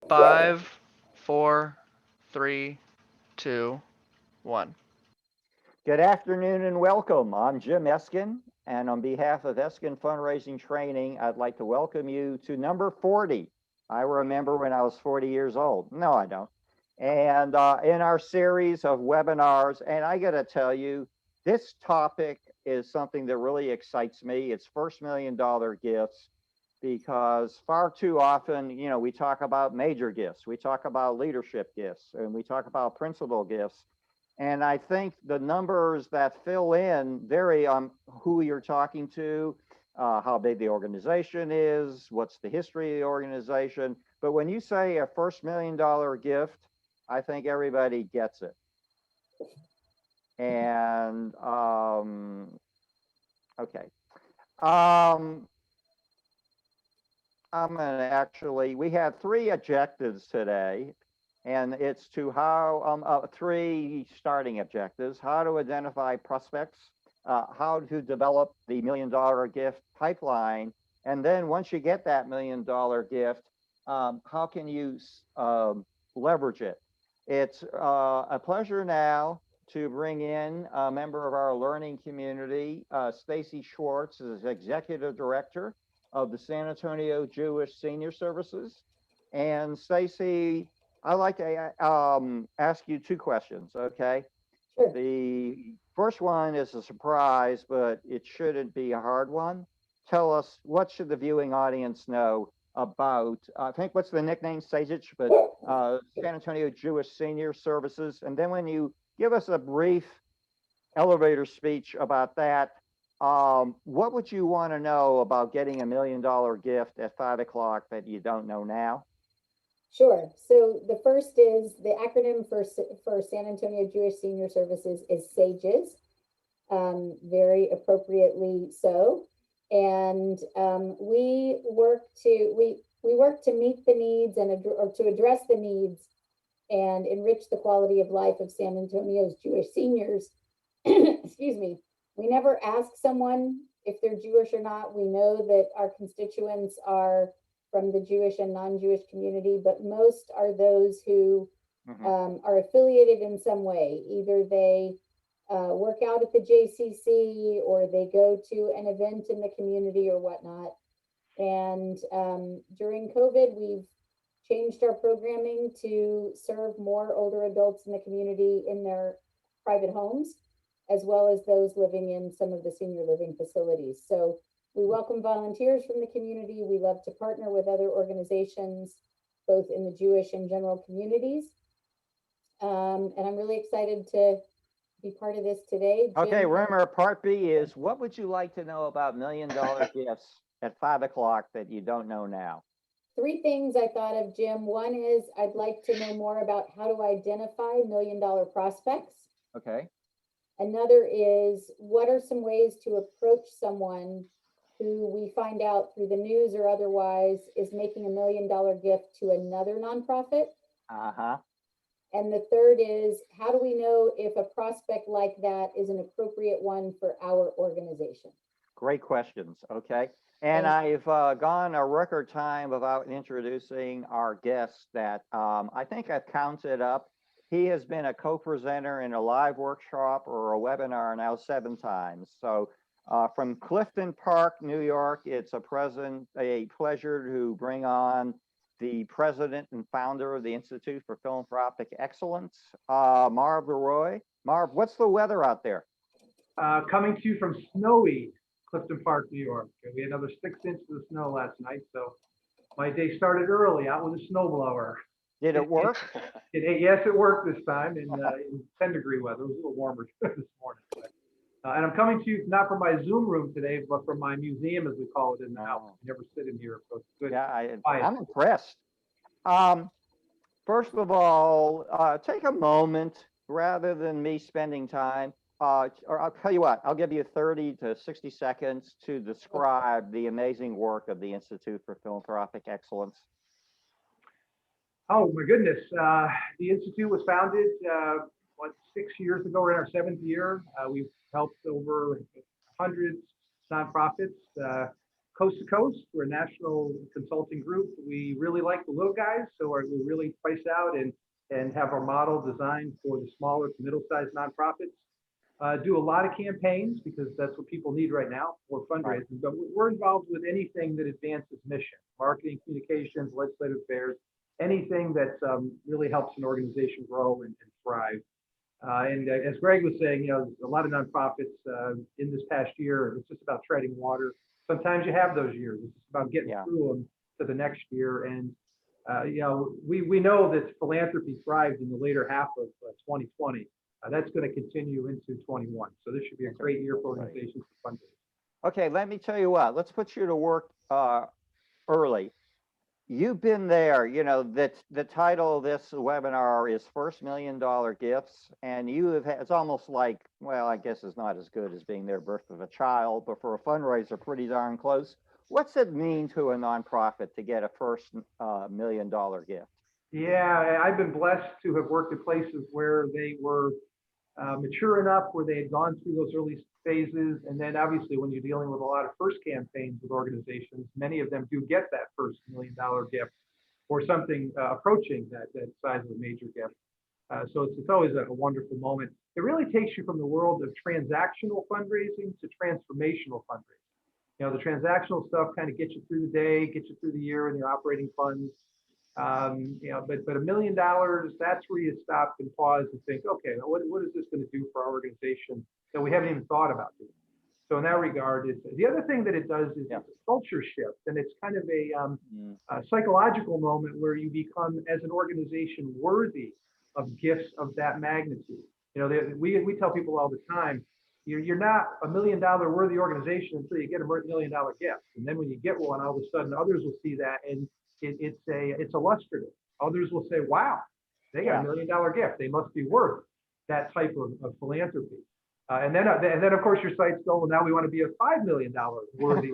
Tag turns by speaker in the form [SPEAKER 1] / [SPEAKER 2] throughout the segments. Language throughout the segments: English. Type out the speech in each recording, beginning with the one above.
[SPEAKER 1] 5, 4, 3, 2, 1.
[SPEAKER 2] Good afternoon and welcome. I'm Jim Eskin, and on behalf of Eskin Fundraising Training, I'd like to welcome you to number 40. I remember when I was 40 years old. No, I don't. And in our series of webinars, and I got to tell you, this topic is something that really excites me. It's first $1 million gifts, because far too often, we talk about major gifts, we talk about leadership gifts, and we talk about principal gifts. And I think the numbers that fill in vary on who you're talking to, how big the organization is, what's the history of the organization. But when you say a first $1 million gift, I think everybody gets it. And okay. I'm going to actually, we have 3 objectives today, and it's to how, 3 starting objectives: how to identify prospects, how to develop the $1 million gift pipeline, and then once you get that $1 million gift, how can you leverage it? It's a pleasure now to bring in a member of our learning community. Stacy Schwartz is Executive Director of the San Antonio Jewish Senior Services. And Stacy, I'd like to ask you 2 questions, okay?
[SPEAKER 3] Sure.
[SPEAKER 2] The first one is a surprise, but it shouldn't be a hard one. Tell us, what should the viewing audience know about, I think, what's the nickname, Sajich, but San Antonio Jewish Senior Services. And then when you give us a brief elevator speech about that, what would you want to know about getting $1 million gift at 5 o'clock that you don't know now?
[SPEAKER 3] Sure. So the first is the acronym for San Antonio Jewish Senior Services is SAGES, very appropriately so. And we work to meet the needs or to address the needs and enrich the quality of life of San Antonio's Jewish seniors. Excuse me. We never ask someone if they're Jewish or not. We know that our constituents are from the Jewish and non-Jewish community, but most are those who are affiliated in some way. Either they work out at the JCC, or they go to an event in the community or whatnot. And during COVID, we've changed our programming to serve more older adults in the community in their private homes, as well as those living in some of the senior living facilities. So we welcome volunteers from the community. We love to partner with other organizations, both in the Jewish and general communities. And I'm really excited to be part of this today.
[SPEAKER 2] Okay, remember, part B is, what would you like to know about $1 million gifts at 5 o'clock that you don't know now?
[SPEAKER 3] 3 things I thought of, Jim. One is, I'd like to know more about how to identify $1 million prospects.
[SPEAKER 2] Okay.
[SPEAKER 3] Another is, what are some ways to approach someone who we find out through the news or otherwise is making $1 million gift to another nonprofit? And the third is, how do we know if a prospect like that is an appropriate one for our organization?
[SPEAKER 2] Great questions. Okay. And I've gone a record time without introducing our guest that I think I've counted up. He has been a co-presenter in a live workshop or a webinar now 7 times. So from Clifton Park, New York, it's a pleasure to bring on the president and founder of the Institute for Philanthropic Excellence, Marv Leroy. Marv, what's the weather out there?
[SPEAKER 4] Coming to you from snowy Clifton Park, New York. We had another 6 inches of snow last night, so my day started early out with a snowblower.
[SPEAKER 2] Did it work?
[SPEAKER 4] Yes, it worked this time in 10-degree weather. It was a little warmer this morning. And I'm coming to you not from my Zoom room today, but from my museum, as we call it in the house. We never sit in here, so it's good.
[SPEAKER 2] Yeah, I'm impressed. First of all, take a moment, rather than me spending time, or I'll tell you what, I'll give you 30 to 60 seconds to describe the amazing work of the Institute for Philanthropic Excellence.
[SPEAKER 4] Oh my goodness. The Institute was founded, 6 years ago. We're in our 7th year. We've helped over hundreds of nonprofits coast to coast. We're a national consulting group. We really like the little guys, so we really price out and have our model designed for the smaller to middle-sized nonprofits. Do a lot of campaigns because that's what people need right now for fundraising. But we're involved with anything that advances mission, marketing, communications, legislative affairs, anything that really helps an organization grow and thrive. And as Greg was saying, you know, a lot of nonprofits in this past year, it's just about treading water. Sometimes you have those years. It's just about getting through them to the next year. And you know, we know that philanthropy thrived in the later half of 2020. That's going to continue into 21. So this should be a great year for organizations to fundraise.
[SPEAKER 2] Okay, let me tell you what. Let's put you to work early. You've been there. You know that the title of this webinar is First $1 Million Gifts, and you have had, it's almost like, well, I guess it's not as good as being their birth of a child, but for a fundraiser, pretty darn close. What's it mean to a nonprofit to get a first $1 million gift?
[SPEAKER 4] Yeah, I've been blessed to have worked at places where they were mature enough, where they had gone through those early phases. And then obviously when you're dealing with a lot of first campaigns with organizations, many of them do get that first $1 million gift or something approaching that size of a major gift. So it's always a wonderful moment. It really takes you from the world of transactional fundraising to transformational fundraising. You know, the transactional stuff kind of gets you through the day, gets you through the year in your operating funds. You know, but $1 million, that's where you stop and pause and think, okay, what is this going to do for our organization that we haven't even thought about doing? So in that regard, it's the other thing that it does is it's a culture shift, and it's kind of a psychological moment where you become, as an organization, worthy of gifts of that magnitude. You know, we tell people all the time, you're not $1 million worthy organization until you get a $1 million gift, and then when you get one, all of a sudden others will see that and it's illustrative. Others will say, wow, they got $1 million gift. They must be worth that type of philanthropy. And then of course your sites go, well, now we want to be a $5 million worthy.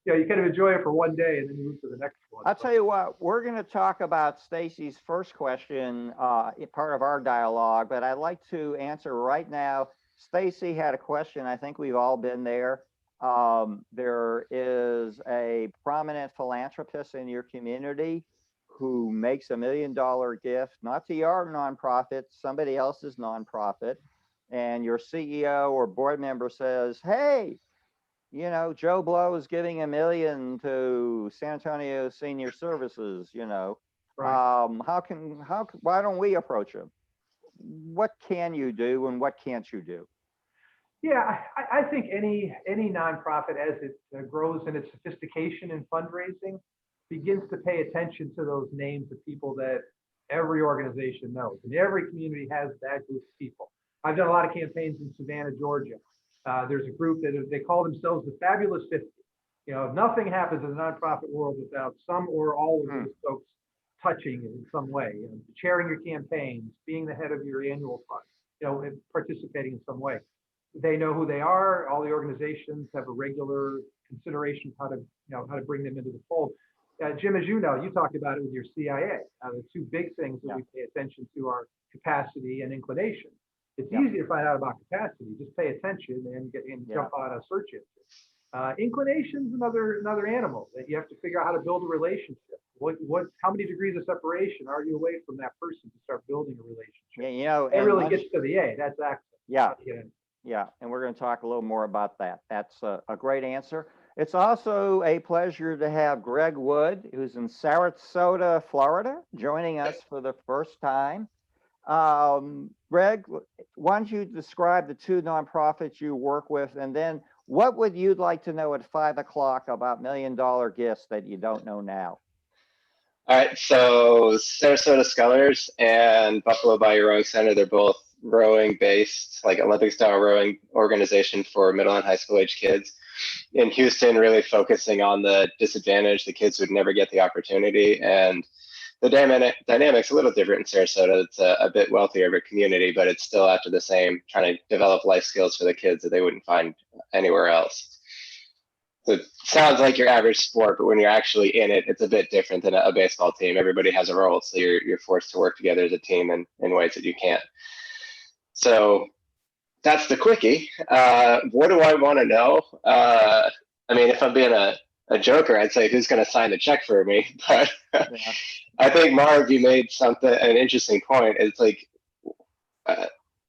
[SPEAKER 4] Yeah, you kind of enjoy it for one day and then you move to the next one.
[SPEAKER 2] I'll tell you what, we're going to talk about Stacy's first question, part of our dialogue, but I'd like to answer right now. Stacy had a question. I think we've all been there. There is a prominent philanthropist in your community who makes $1 million gift, not to your nonprofit, somebody else's nonprofit, and your CEO or board member says, hey, you know, Joe Blow is giving $1 million to San Antonio Senior Services, you know.
[SPEAKER 4] Right.
[SPEAKER 2] Why don't we approach him? What can you do and what can't you do?
[SPEAKER 4] Yeah, I think any nonprofit, as it grows in its sophistication in fundraising, begins to pay attention to those names of people that every organization knows. And every community has that group of people. I've done a lot of campaigns in Savannah, Georgia. There's a group that they call themselves the Fabulous 50. You know, nothing happens in the nonprofit world without some or all of those folks touching it in some way, you know, chairing your campaigns, being the head of your annual fund, you know, and participating in some way. They know who they are. All the organizations have a regular consideration how to bring them into the fold. Jim, as you know, you talked about it with your CIA. The two big things that we pay attention to are capacity and inclination. It's easy to find out about capacity. Just pay attention and jump on a search engine. Inclination is another animal that you have to figure out how to build a relationship. How many degrees of separation are you away from that person to start building a relationship?
[SPEAKER 2] Yeah, you know,
[SPEAKER 4] it really gets to the A. That's access.
[SPEAKER 2] Yeah, and we're going to talk a little more about that. That's a great answer. It's also a pleasure to have Greg Wood, who's in Sarasota, Florida, joining us for the first time. Greg, why don't you describe the two nonprofits you work with, and then what would you like to know at 5 o'clock about $1 million gifts that you don't know now?
[SPEAKER 5] All right, so Sarasota Scullers and Buffalo Bayou Rowing Center, they're both rowing based, like Olympic style rowing organization for middle and high school age kids. In Houston, really focusing on the disadvantaged, the kids who would never get the opportunity. And the dynamic's a little different in Sarasota. It's a bit wealthier of a community, but it's still after the same, trying to develop life skills for the kids that they wouldn't find anywhere else. So it sounds like your average sport, but when you're actually in it, it's a bit different than a baseball team. Everybody has a role, so you're forced to work together as a team in ways that you can't. So that's the quickie. What do I want to know? I mean, if I'm being a joker, I'd say who's going to sign the check for me? But
[SPEAKER 2] Yeah.
[SPEAKER 5] I think Marv, you made an interesting point. It's like,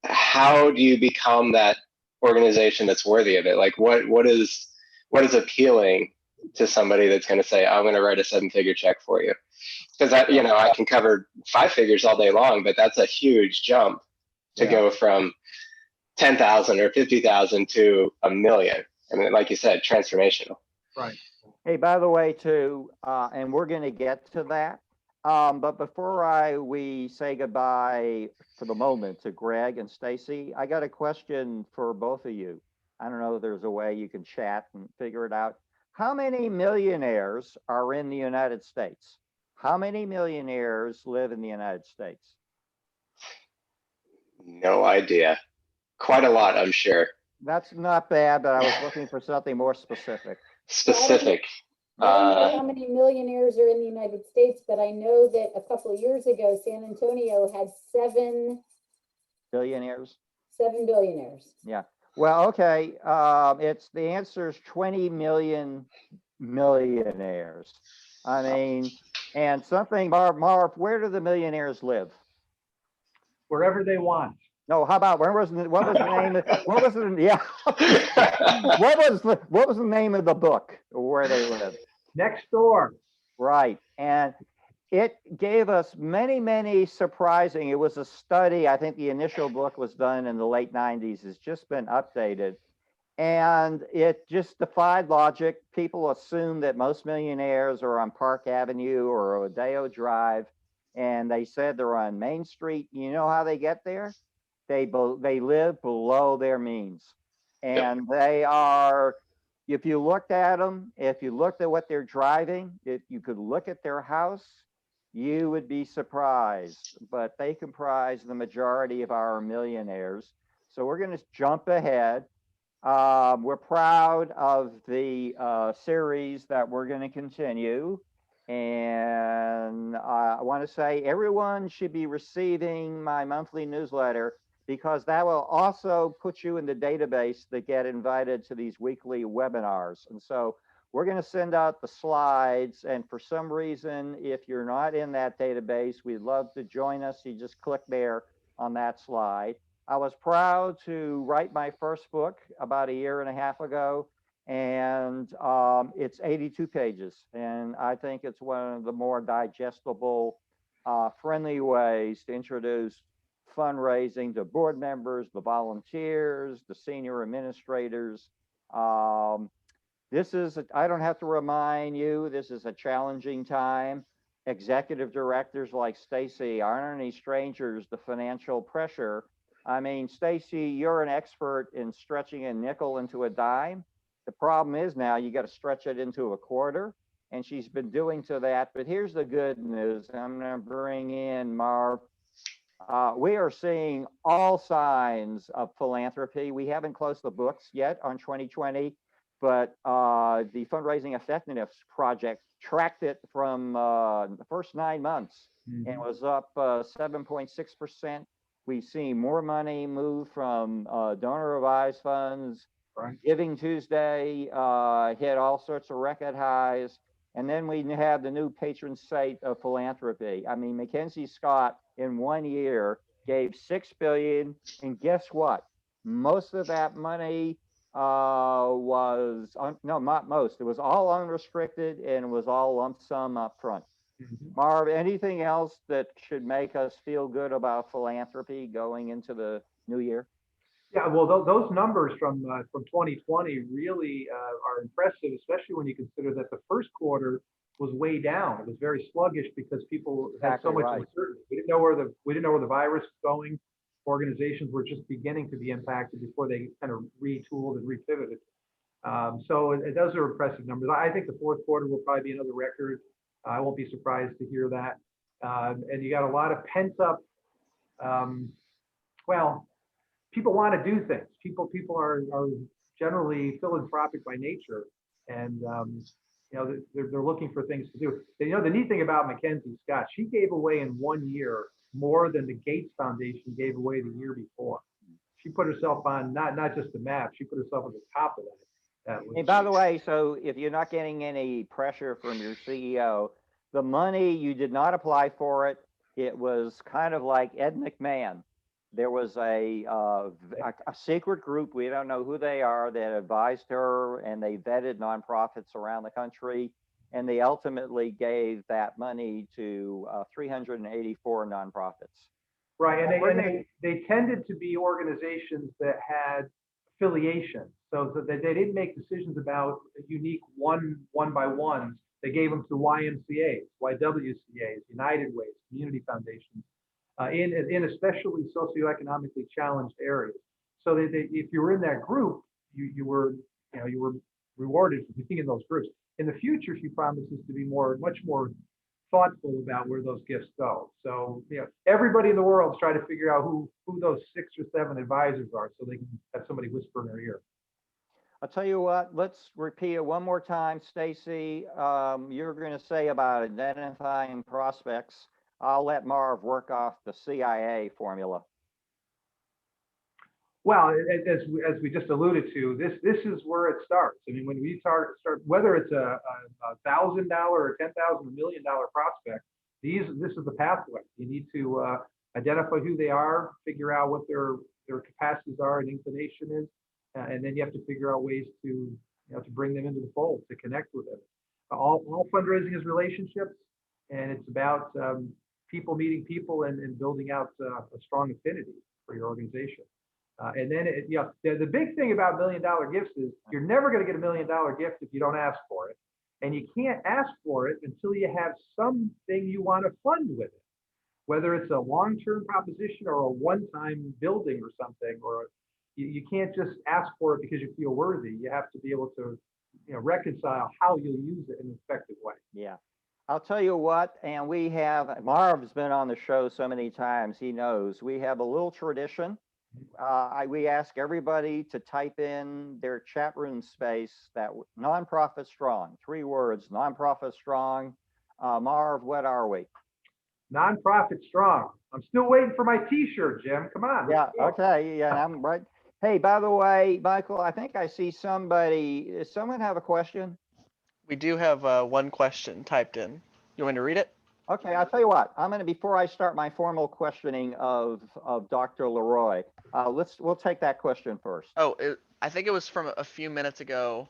[SPEAKER 5] how do you become that organization that's worthy of it? Like, what is appealing to somebody that's going to say, I'm going to write a 7-figure check for you? Because I can cover 5 figures all day long, but that's a huge jump to go from 10,000 or 50,000 to $1 million. I mean, like you said, transformational.
[SPEAKER 4] Right.
[SPEAKER 2] Hey, by the way, too, and we're going to get to that. But before we say goodbye for the moment to Greg and Stacy, I got a question for both of you. I don't know if there's a way you can chat and figure it out. How many millionaires are in the United States? How many millionaires live in the United States?
[SPEAKER 5] No idea. Quite a lot, I'm sure.
[SPEAKER 2] That's not bad, but I was looking for something more specific.
[SPEAKER 5] Specific.
[SPEAKER 3] I don't know how many millionaires are in the United States, but I know that a couple of years ago, San Antonio had 7
[SPEAKER 2] Billionaires?
[SPEAKER 3] 7 billionaires.
[SPEAKER 2] Yeah. Well, okay. The answer is 20 million millionaires. I mean, and something, Marv, where do the millionaires live?
[SPEAKER 4] Wherever they want.
[SPEAKER 2] No, how about what was the name of, what was the yeah what was the name of the book where they live?
[SPEAKER 4] Next door.
[SPEAKER 2] Right. And it gave us many surprising. It was a study. I think the initial book was done in the late 90s. It's just been updated. And it just defied logic. People assume that most millionaires are on Park Avenue or Rodeo Drive. And they said they're on Main Street. You know how they get there? They live below their means. And they are, if you looked at them, if you looked at what they're driving, if you could look at their house, you would be surprised. But they comprise the majority of our millionaires. So we're going to jump ahead. We're proud of the series that we're going to continue. And I want to say everyone should be receiving my monthly newsletter, because that will also put you in the database that get invited to these weekly webinars. And so we're going to send out the slides. And for some reason, if you're not in that database, we'd love to join us. You just click there on that slide. I was proud to write my first book about 1.5 years ago, and it's 82 pages. And I think it's one of the more digestible, friendly ways to introduce fundraising to board members, the volunteers, the senior administrators. I don't have to remind you, this is a challenging time. Executive directors like Stacy aren't any strangers to financial pressure. I mean, Stacy, you're an expert in stretching a nickel into a dime. The problem is now you got to stretch it into a quarter, and she's been doing to that. But here's the good news. I'm going to bring in Marv. We are seeing all signs of philanthropy. We haven't closed the books yet on 2020, but the Fundraising Effectiveness Project tracked it from the first 9 months and was up 7.6%. We've seen more money move from donor advised funds.
[SPEAKER 4] Right.
[SPEAKER 2] Giving Tuesday hit all sorts of record highs. And then we have the new patron saint of philanthropy. I mean, Mackenzie Scott in 1 year gave $6 billion. And guess what? Most of that money was, no, not most. It was all unrestricted, and it was all lump sum up front. Marv, anything else that should make us feel good about philanthropy going into the new year?
[SPEAKER 4] Yeah, well, those numbers from 2020 really are impressive, especially when you consider that the first quarter was way down. It was very sluggish because people had so much uncertainty. We didn't know where the virus was going. Organizations were just beginning to be impacted before they kind of retooled and repivoted. So those are impressive numbers. I think the fourth quarter will probably be another record. I won't be surprised to hear that. And you got a lot of pent up. Well, people want to do things. People are generally philanthropic by nature, and they're looking for things to do. The neat thing about Mackenzie Scott, she gave away in 1 year more than the Gates Foundation gave away the year before. She put herself on not just the map, she put herself at the top of that. That was,
[SPEAKER 2] Hey, by the way, so if you're not getting any pressure from your CEO, the money, you did not apply for it. It was kind of like Ed McMahon. There was a secret group, we don't know who they are, that advised her, and they vetted nonprofits around the country. And they ultimately gave that money to 384 nonprofits.
[SPEAKER 4] right, and
[SPEAKER 2] We're
[SPEAKER 4] they tended to be organizations that had affiliations, so that they didn't make decisions about unique one by ones. They gave them to YMCA's, YWCA's, United Ways, community foundations, in especially socioeconomically challenged areas. So if you were in that group, you were rewarded for being in those groups. In the future, she promises to be much more thoughtful about where those gifts go. So, everybody in the world is trying to figure out who those 6 or 7 advisors are, so they can have somebody whisper in their ear.
[SPEAKER 2] I'll tell you what, let's repeat it one more time. Stacy, you're going to say about identifying prospects. I'll let Marv work off the CIA formula.
[SPEAKER 4] Well, as we just alluded to, this is where it starts. I mean, when we start whether it's a $1,000 or $10,000 or $1 million prospect, this is the pathway. You need to identify who they are, figure out what their capacities are and inclination is, and then you have to figure out ways to to bring them into the fold, to connect with them. All fundraising is relationships, and it's about people meeting people and building out a strong affinity for your organization. And then, the big thing about $1 million gifts is you're never going to get $1 million gift if you don't ask for it. And you can't ask for it until you have something you want to fund with it, whether it's a long-term proposition or a one-time building or something, or you can't just ask for it because you feel worthy. You have to be able to reconcile how you'll use it in an effective way.
[SPEAKER 2] Yeah. I'll tell you what, and Marv's been on the show so many times, he knows, we have a little tradition. We ask everybody to type in their chat room space that nonprofit strong, 3 words, nonprofit strong. Marv, what are we?
[SPEAKER 4] Nonprofit strong. I'm still waiting for my T-shirt, Jim. Come on.
[SPEAKER 2] Yeah. Okay. Yeah. I'm right. Hey, by the way, Michael, I think I see somebody. Does someone have a question?
[SPEAKER 1] We do have one question typed in. You want me to read it?
[SPEAKER 2] Okay, I'll tell you what. Before I start my formal questioning of Dr. Leroy, we'll take that question first.
[SPEAKER 1] Oh, I think it was from a few minutes ago.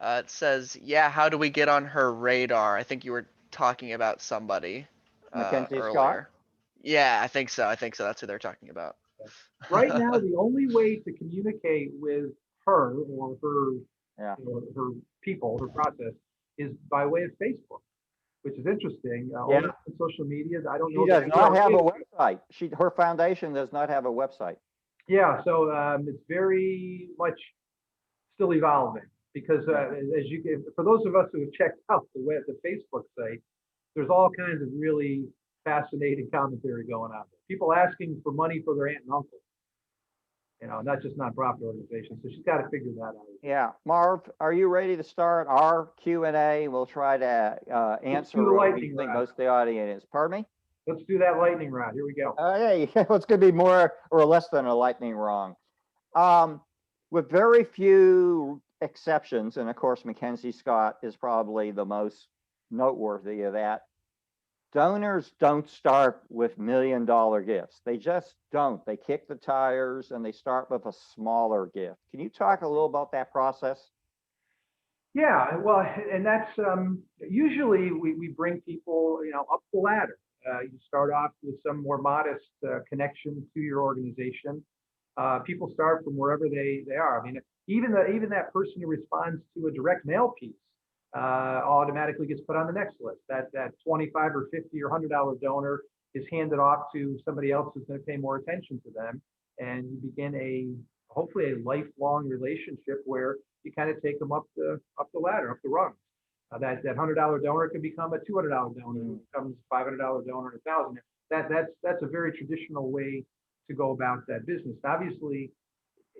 [SPEAKER 1] It says, "Yeah, how do we get on her radar?" I think you were talking about somebody
[SPEAKER 2] Mackenzie
[SPEAKER 1] earlier.
[SPEAKER 2] Scott?
[SPEAKER 1] Yeah, I think so. That's who they're talking about.
[SPEAKER 4] Right now, the only way to communicate with her or her people, her process, is by way of Facebook, which is interesting. Only on social media. I don't know.
[SPEAKER 2] She does not have a website. Her foundation does not have a website.
[SPEAKER 4] Yeah, so it's very much still evolving because for those of us who have checked out the Facebook site, there's all kinds of really fascinating commentary going on there. People asking for money for their aunt and uncle. Not just nonprofit organizations. So she's got to figure that out.
[SPEAKER 2] Yeah, Marv, are you ready to start our Q&A? We'll try to answer what we think most of the audience is. Pardon me?
[SPEAKER 4] Let's do that lightning round. Here we go.
[SPEAKER 2] Hey, it's going to be more or less than a lightning round. With very few exceptions, and of course, Mackenzie Scott is probably the most noteworthy of that. Donors don't start with $1 million gifts. They just don't. They kick the tires and they start with a smaller gift. Can you talk a little about that process?
[SPEAKER 4] Yeah, well, and that's usually we bring people, up the ladder. You start off with some more modest connection to your organization. People start from wherever they are. I mean, even that person who responds to a direct mail piece automatically gets put on the next list. That $25 or $50 or $100 donor is handed off to somebody else who's going to pay more attention to them, and you begin hopefully a lifelong relationship where you kind of take them up the ladder, up the rungs. That $100 donor can become a $200 donor, who becomes a $500 donor, and $1,000. That's a very traditional way to go about that business. Obviously,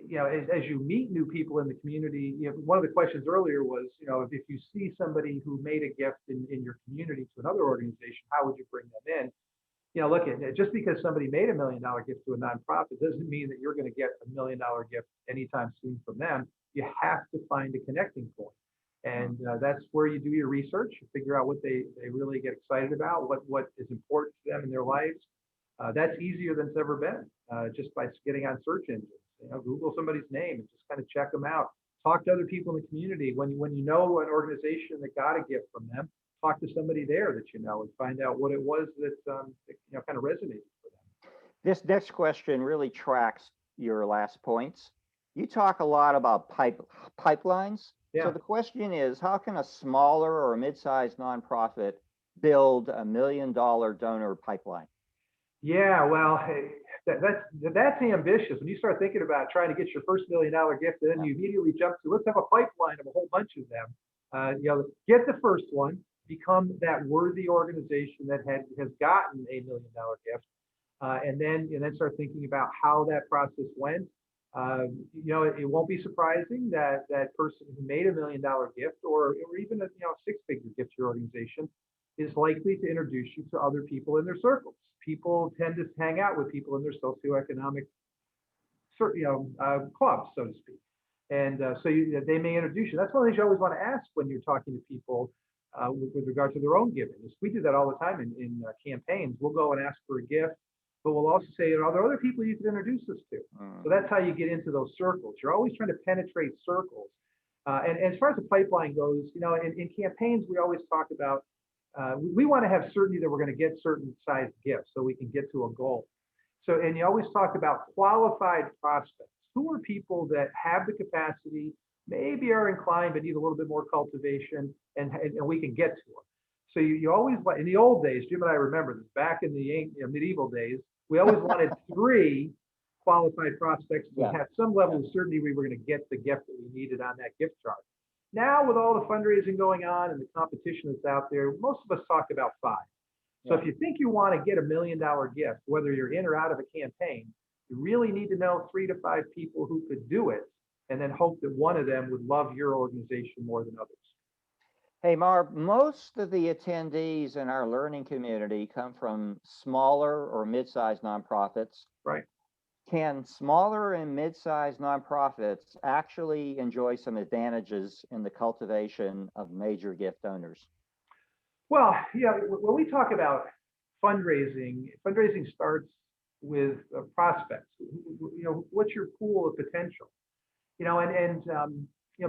[SPEAKER 4] as you meet new people in the community, one of the questions earlier was, if you see somebody who made a gift in your community to another organization, how would you bring them in? Look, just because somebody made $1 million gift to a nonprofit doesn't mean that you're going to get $1 million gift anytime soon from them. you have to find a connecting point. And that's where you do your research, you figure out what they really get excited about, what is important to them in their lives. That's easier than it's ever been, just by getting on search engines. Google somebody's name and just kind of check them out. Talk to other people in the community. When you know an organization that got a gift from them, talk to somebody there that you know and find out what it was that kind of resonated for them.
[SPEAKER 2] This next question really tracks your last points. You talk a lot about pipelines.
[SPEAKER 4] Yeah.
[SPEAKER 2] So the question is, how can a smaller or mid-sized nonprofit build $1 million donor pipeline?
[SPEAKER 4] Yeah, well, hey, that's ambitious. When you start thinking about trying to get your first $1 million gift, then you immediately jump to, let's have a pipeline of a whole bunch of them. Get the first one, become that worthy organization that has gotten a $1 million gift, and then start thinking about how that process went. It won't be surprising that that person who made a $1 million gift, or even a six-figure gift to your organization, is likely to introduce you to other people in their circles. People tend to hang out with people in their socioeconomic, clubs, so to speak. And they may introduce you. That's one of the things you always want to ask when you're talking to people with regard to their own giving. We do that all the time in campaigns. We'll go and ask for a gift, but we'll also say, are there other people you can introduce us to? So that's how you get into those circles. You're always trying to penetrate circles. And as far as the pipeline goes, in campaigns, we always talk about, we want to have certainty that we're going to get certain sized gifts so we can get to a goal. So, and you always talk about qualified prospects. Who are people that have the capacity, maybe are inclined, but need a little bit more cultivation, and we can get to them. So you always, in the old days, Jim and I remember this, back in the medieval days, we always wanted 3 qualified prospects to have some level of certainty we were going to get the gift that we needed on that gift chart. Now, with all the fundraising going on and the competition that's out there, most of us talk about 5. So if you think you want to get a $1 million gift, whether you're in or out of a campaign, you really need to know 3 to 5 people who could do it, and then hope that one of them would love your organization more than others.
[SPEAKER 2] Hey, Marv, most of the attendees in our learning community come from smaller or mid-sized nonprofits.
[SPEAKER 4] Right.
[SPEAKER 2] Can smaller and mid-sized nonprofits actually enjoy some advantages in the cultivation of major gift donors?
[SPEAKER 4] Well, yeah, when we talk about fundraising starts with prospects. What's your pool of potential?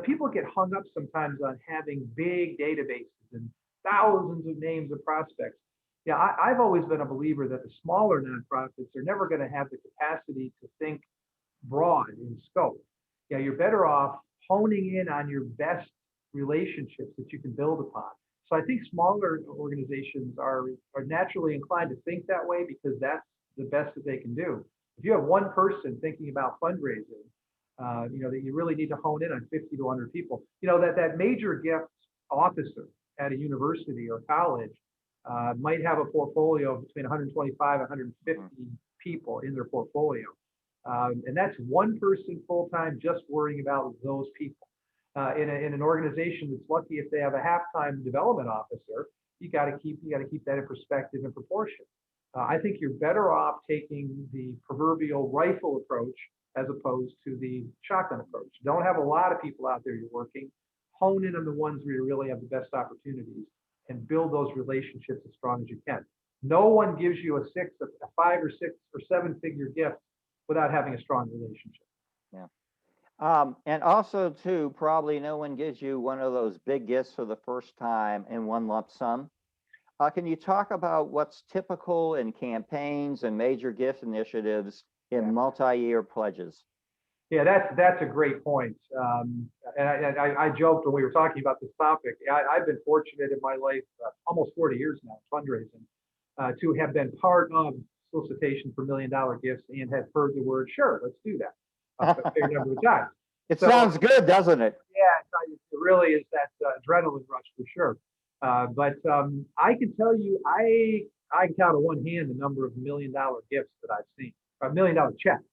[SPEAKER 4] People get hung up sometimes on having big databases and thousands of names of prospects. Yeah, I've always been a believer that the smaller nonprofits are never going to have the capacity to think broad in scope. Yeah, you're better off honing in on your best relationships that you can build upon. So I think smaller organizations are naturally inclined to think that way because that's the best that they can do. If you have one person thinking about fundraising, that you really need to hone in on 50 to 100 people. That major gift officer at a university or college might have a portfolio of between 125 and 150 people in their portfolio. And that's one person full-time just worrying about those people. In an organization that's lucky if they have a half-time development officer, you got to keep that in perspective and proportion. I think you're better off taking the proverbial rifle approach as opposed to the shotgun approach. Don't have a lot of people out there you're working. Hone in on the ones where you really have the best opportunities and build those relationships as strong as you can. No one gives you a 5 or 6 or 7 figure gift without having a strong relationship.
[SPEAKER 2] Yeah. And also, too, probably no one gives you one of those big gifts for the first time in one lump sum. Can you talk about what's typical in campaigns and major gift initiatives in multi-year pledges?
[SPEAKER 4] Yeah, that's a great point. And I joked when we were talking about this topic. I've been fortunate in my life, almost 40 years now, fundraising, to have been part of solicitation for $1 million gifts and have heard the word, sure, let's do that a fair number of times.
[SPEAKER 2] It sounds good, doesn't it?
[SPEAKER 4] Yeah, it really is that adrenaline rush for sure. But I can tell you, I can count on one hand the number of $1 million gifts that I've seen, or $1 million checks.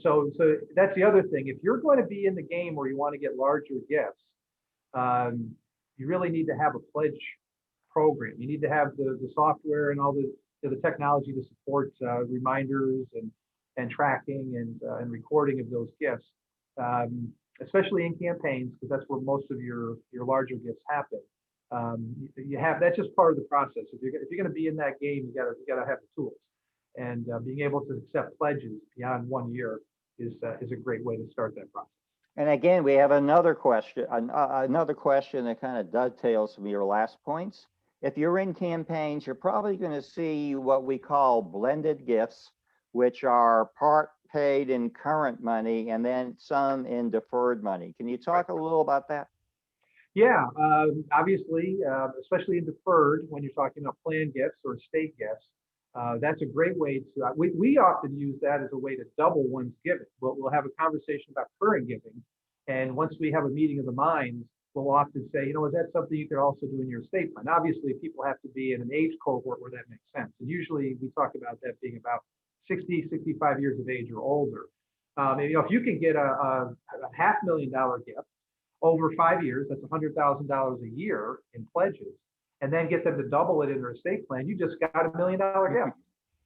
[SPEAKER 4] So that's the other thing. If you're going to be in the game where you want to get larger gifts, you really need to have a pledge program. You need to have the software and all the technology to support reminders and tracking and recording of those gifts. especially in campaigns, because that's where most of your larger gifts happen. You have, that's just part of the process. If you're going to be in that game, you gotta have the tools, and being able to accept pledges beyond 1 year is a great way to start that process.
[SPEAKER 2] And again, we have another question, another question that kind of dovetails from your last points. If you're in campaigns, you're probably going to see what we call blended gifts, which are part paid in current money and then some in deferred money. Can you talk a little about that?
[SPEAKER 4] Yeah, obviously, especially in deferred, when you're talking about planned gifts or estate gifts, that's a great way to, we often use that as a way to double one's giving. We'll have a conversation about current giving. And once we have a meeting of the minds, we'll often say, you know, is that something you could also do in your estate plan? Obviously, people have to be in an age cohort where that makes sense. And usually we talk about that being about 60, 65 years of age or older. And, you know, if you can get a $500,000 gift over 5 years, that's $100,000 a year in pledges, and then get them to double it in their estate plan, you just got $1 million gift.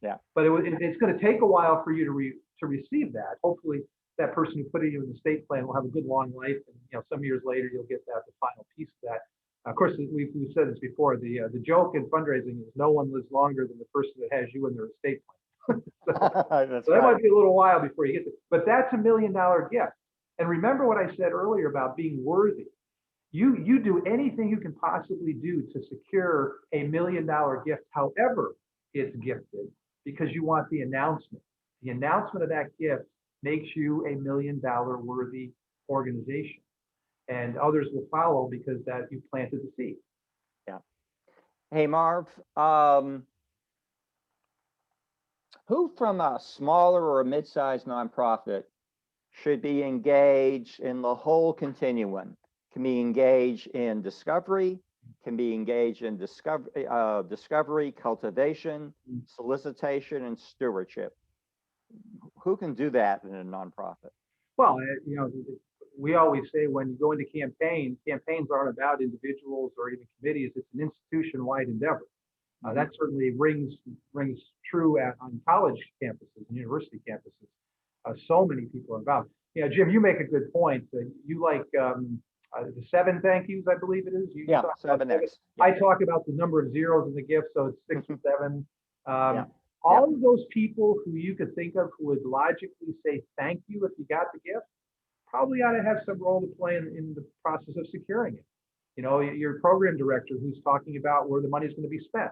[SPEAKER 2] Yeah.
[SPEAKER 4] But it's going to take a while for you to receive that. Hopefully, that person who put it in the estate plan will have a good long life, and you know, some years later you'll get the final piece of that. Of course, we've said this before. The joke in fundraising is no one lives longer than the person that has you in their estate plan. So that might be a little while before you get to, but that's $1 million gift. And remember what I said earlier about being worthy. You do anything you can possibly do to secure $1 million gift, however it's gifted, because you want the announcement. The announcement of that gift makes you $1 million worthy organization, and others will follow because that you planted the seed.
[SPEAKER 2] Yeah. Hey, Marv, who from a smaller or a mid-sized nonprofit should be engaged in the whole continuum? Can be engaged in discovery, can be engaged in discovery, cultivation, solicitation, and stewardship. Who can do that in a nonprofit?
[SPEAKER 4] Well, you know, we always say when you go into campaigns aren't about individuals or even committees. It's an institution-wide endeavor. That certainly rings true on college campuses and university campuses. So many people are involved. Yeah, Jim, you make a good point. You like the 7 thank yous, I believe it is.
[SPEAKER 2] Yeah, 7X. Yeah.
[SPEAKER 4] I talk about the number of zeros in the gift, so it's 6 or 7.
[SPEAKER 2] Yeah.
[SPEAKER 4] All of those people who you could think of who would logically say thank you if you got the gift probably ought to have some role to play in the process of securing it. You know, your program director who's talking about where the money's going to be spent,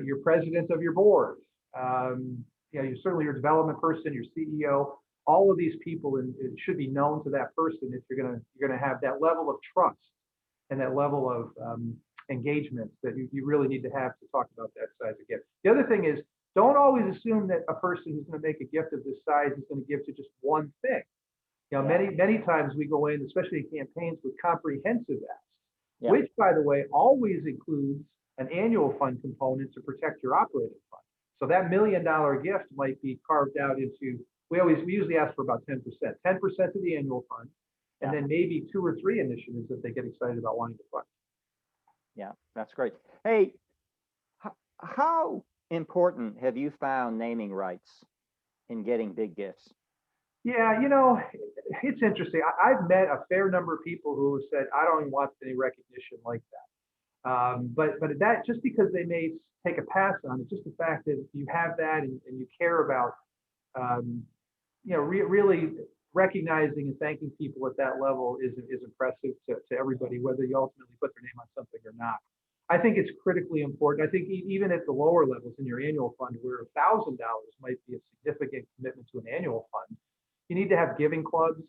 [SPEAKER 4] your president of your board, you know, certainly your development person, your CEO. All of these people, and it should be known to that person if you're gonna have that level of trust and that level of engagement that you really need to have to talk about that size of gift. The other thing is, don't always assume that a person who's going to make a gift of this size is going to give to just one thing. You know, many times we go in, especially in campaigns, with comprehensive asks, which, by the way, always includes an annual fund component to protect your operating fund. So that $1 million gift might be carved out into. We usually ask for about 10%, 10% of the annual fund, and then maybe 2 or 3 initiatives that they get excited about wanting to fund.
[SPEAKER 2] Yeah, that's great. Hey, how important have you found naming rights in getting big gifts?
[SPEAKER 4] Yeah, you know, it's interesting. I've met a fair number of people who have said, I don't even want any recognition like that. But that, just because they may take a pass on it, just the fact that you have that and you care about, you know, really recognizing and thanking people at that level is impressive to everybody, whether you ultimately put their name on something or not. I think it's critically important. I think even at the lower levels in your annual fund, where $1,000 might be a significant commitment to an annual fund, you need to have giving clubs.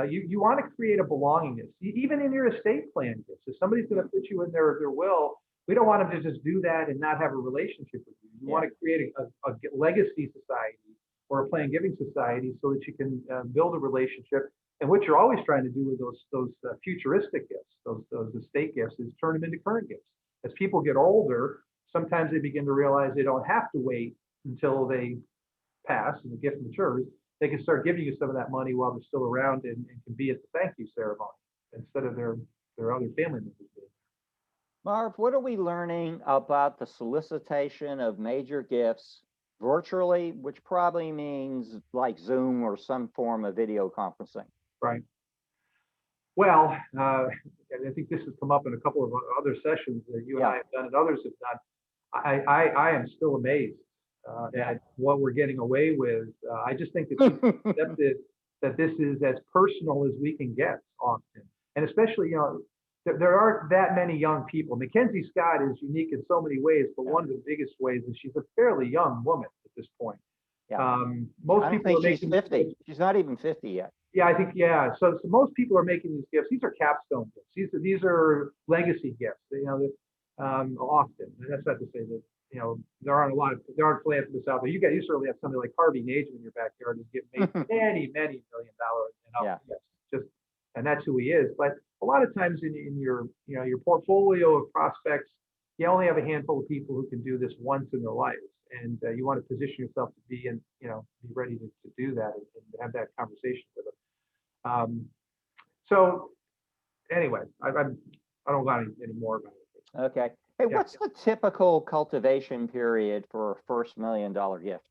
[SPEAKER 4] You want to create a belongingness, even in your estate plan gifts. If somebody's going to put you in their will, we don't want them to just do that and not have a relationship with you. You want to create a legacy society or a plan giving society so that you can build a relationship. And what you're always trying to do with those futuristic gifts, those estate gifts, is turn them into current gifts. As people get older, sometimes they begin to realize they don't have to wait until they pass and the gift matures. They can start giving you some of that money while they're still around and can be at the thank you ceremony instead of their other family members being.
[SPEAKER 2] Marv, what are we learning about the solicitation of major gifts virtually, which probably means like Zoom or some form of video conferencing?
[SPEAKER 4] Right. Well, and I think this has come up in a couple of other sessions that you and I have done and others have done. I am still amazed at what we're getting away with. I just think that people accepted that this is as personal as we can get often. And especially, there aren't that many young people. Mackenzie Scott is unique in so many ways, but one of the biggest ways is she's a fairly young woman at this point. Most
[SPEAKER 2] I don't
[SPEAKER 4] people are
[SPEAKER 2] think she's
[SPEAKER 4] making
[SPEAKER 2] 50. She's not even 50 yet.
[SPEAKER 4] Yeah, I think, yeah. So most people are making these gifts. These are capstone gifts. These are legacy gifts. Often. And that's not to say that, there aren't philanthropists out there. You certainly have somebody like Harvey Najm in your backyard who's getting many, many $1 million and up gifts. And that's who he is. But a lot of times in your, your portfolio of prospects, you only have a handful of people who can do this once in their lives. And you want to position yourself to be be ready to do that and have that conversation with them. So anyway, I don't got any more about it.
[SPEAKER 2] Okay. Hey, what's the typical cultivation period for a first $1 million gift?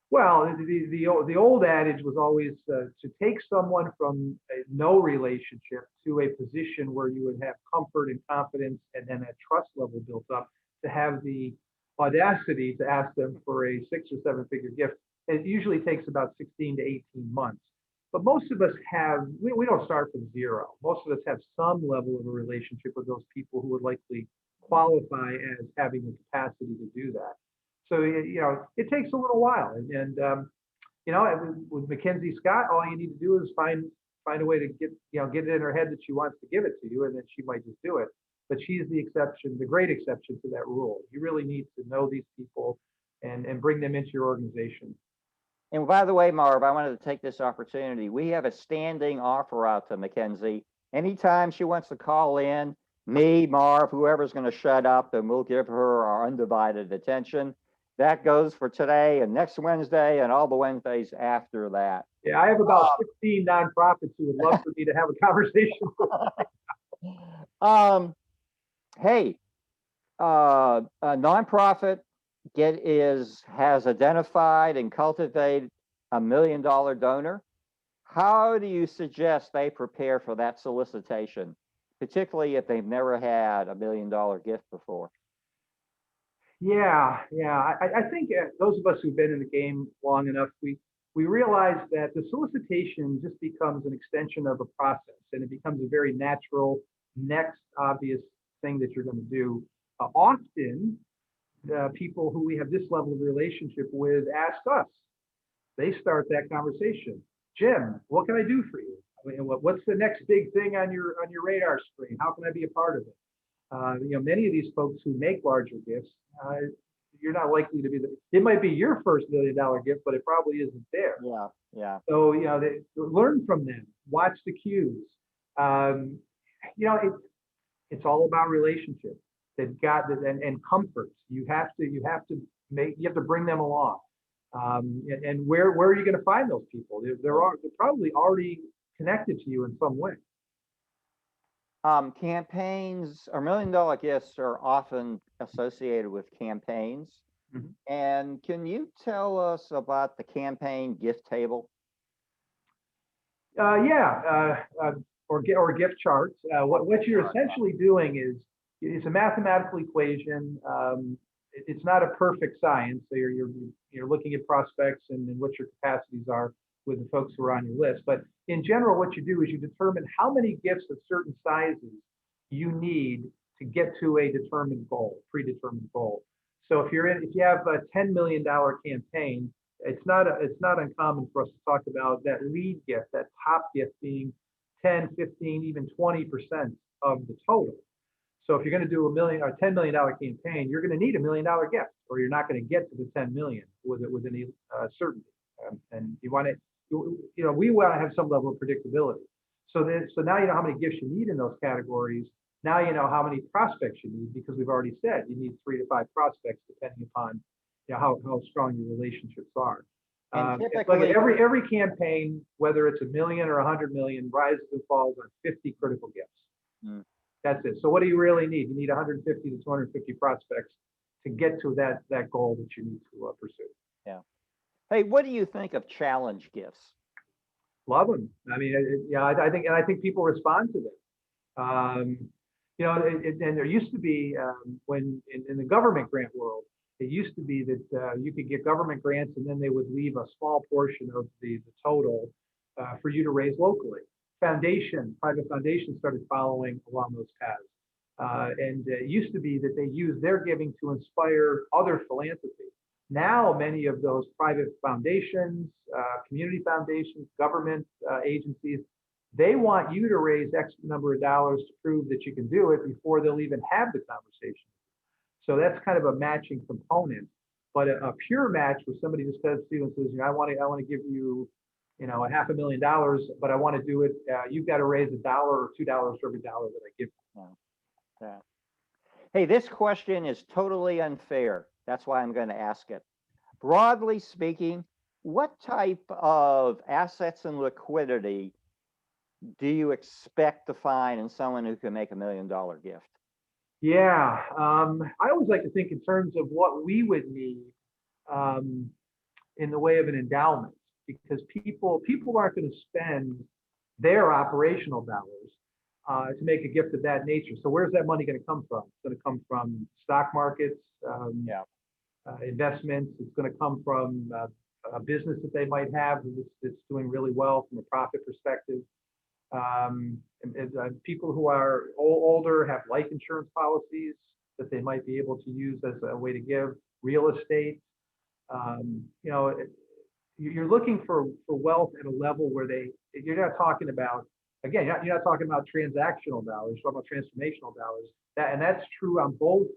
[SPEAKER 4] Well, the old adage was always to take someone from no relationship to a position where you would have comfort and confidence and then that trust level built up, to have the audacity to ask them for a 6 or 7 figure gift. It usually takes about 16 to 18 months. But most of us we don't start from zero. Most of us have some level of a relationship with those people who would likely qualify as having the capacity to do that. So, it takes a little while. And with Mackenzie Scott, all you need to do is find a way to get it in her head that she wants to give it to you, and then she might just do it. But she's the exception, the great exception to that rule. You really need to know these people and bring them into your organization.
[SPEAKER 2] And by the way, Marv, I wanted to take this opportunity. We have a standing offer out to Mackenzie. Anytime she wants to call in, me, Marv, whoever's going to shut up, and we'll give her our undivided attention. That goes for today and next Wednesday and all the Wednesdays after that.
[SPEAKER 4] Yeah, I have about 16 nonprofits who would love for me to have a conversation with.
[SPEAKER 2] Hey, a nonprofit has identified and cultivated $1 million donor. How do you suggest they prepare for that solicitation, particularly if they've never had $1 million gift before?
[SPEAKER 4] Yeah. I think those of us who've been in the game long enough, we realize that the solicitation just becomes an extension of a process, and it becomes a very natural, next obvious thing that you're going to do. Often, people who we have this level of relationship with ask us. They start that conversation. Jim, what can I do for you? What's the next big thing on your radar screen? How can I be a part of it? Many of these folks who make larger gifts, you're not likely to be it might be your first $1 million gift, but it probably isn't there.
[SPEAKER 2] Yeah.
[SPEAKER 4] So, they learn from them, watch the cues. It's all about relationships. They've got and comfort. You have to bring them along. And where are you going to find those people? They're probably already connected to you in some way.
[SPEAKER 2] Campaigns or $1 million gifts are often associated with campaigns.
[SPEAKER 4] Mm-hmm.
[SPEAKER 2] And can you tell us about the campaign gift table?
[SPEAKER 4] Or gift charts. What you're essentially doing is it's a mathematical equation. It's not a perfect science. So you're looking at prospects and what your capacities are with the folks who are on your list. But in general, what you do is you determine how many gifts of certain sizes you need to get to a determined goal, predetermined goal. So if you have a $10 million campaign, it's not uncommon for us to talk about that lead gift, that top gift being 10, 15, even 20% of the total. So if you're going to do $10 million campaign, you're going to need $1 million gift, or you're not going to get to the 10 million with any certainty. And we want to have some level of predictability. So now you know how many gifts you need in those categories. Now you know how many prospects you need, because we've already said you need 3 to 5 prospects, depending upon how strong your relationships are.
[SPEAKER 2] And typically,
[SPEAKER 4] every campaign, whether it's $1 million or 100 million, rises and falls on 50 critical gifts. That's it. So what do you really need? You need 150 to 250 prospects to get to that goal that you need to pursue.
[SPEAKER 2] Yeah. Hey, what do you think of challenge gifts?
[SPEAKER 4] Love them. I mean, yeah, I think people respond to them. You know, and there used to be when in the government grant world, it used to be that you could get government grants and then they would leave a small portion of the total for you to raise locally. Private foundations started following along those paths. And it used to be that they used their giving to inspire other philanthropy. Now, many of those private foundations, community foundations, government agencies, they want you to raise X number of dollars to prove that you can do it before they'll even have the conversation. So that's kind of a matching component. But a pure match where somebody just comes to you and says, you know, I want to give you, you know, $500,000, but I want to do it. You've got to raise $1 or $2 for every dollar that I give you.
[SPEAKER 2] Yeah. Hey, this question is totally unfair. That's why I'm going to ask it. Broadly speaking, what type of assets and liquidity do you expect to find in someone who can make $1 million gift?
[SPEAKER 4] Yeah, I always like to think in terms of what we would need in the way of an endowment, because people aren't going to spend their operational dollars to make a gift of that nature. So where's that money going to come from? It's going to come from stock markets, investments. It's going to come from a business that they might have that's doing really well from a profit perspective. People who are older have life insurance policies that they might be able to use as a way to give. Real estate. You know, you're looking for wealth at a level where you're not talking about, again, you're not talking about transactional dollars, you're talking about transformational dollars. And that's true on both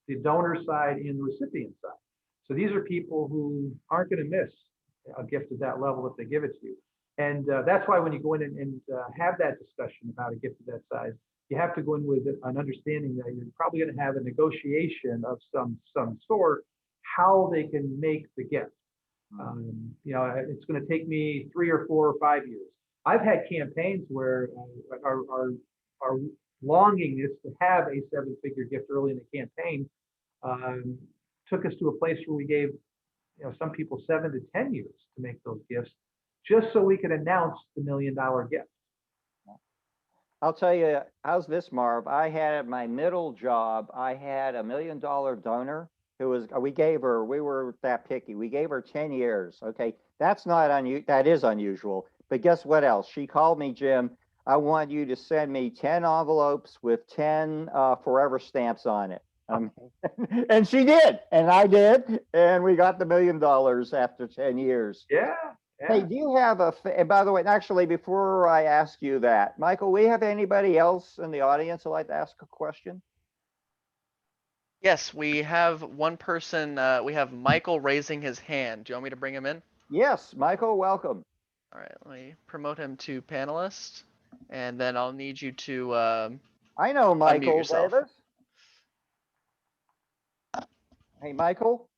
[SPEAKER 4] the donor side and the recipient side. So these are people who aren't going to miss a gift of that level if they give it to you. And that's why when you go in and have that discussion about a gift of that size, you have to go in with an understanding that you're probably going to have a negotiation of some sort, how they can make the gift. You know, it's going to take me 3 or 4 or 5 years. I've had campaigns where our longing is to have a 7-figure gift early in the campaign took us to a place where we gave, you know, some people 7 to 10 years to make those gifts, just so we could announce the $1 million gift.
[SPEAKER 2] I'll tell you, how's this, Marv? I had at my middle job, I had $1 million donor who was, we were that picky. We gave her 10 years. Okay. That's not unusual. That is unusual. But guess what else? She called me, Jim, I want you to send me 10 envelopes with 10 forever stamps on it. And she did, and I did, and we got the $1 million after 10 years.
[SPEAKER 4] Yeah.
[SPEAKER 2] Hey, do you have and by the way, actually, before I ask you that, Michael, we have anybody else in the audience who'd like to ask a question?
[SPEAKER 1] Yes, we have one person. We have Michael raising his hand. Do you want me to bring him in?
[SPEAKER 2] Yes, Michael, welcome.
[SPEAKER 1] All right, let me promote him to panelist, and then I'll need you to
[SPEAKER 2] I know Michael
[SPEAKER 1] yourself.
[SPEAKER 2] Davis. Hey, Michael.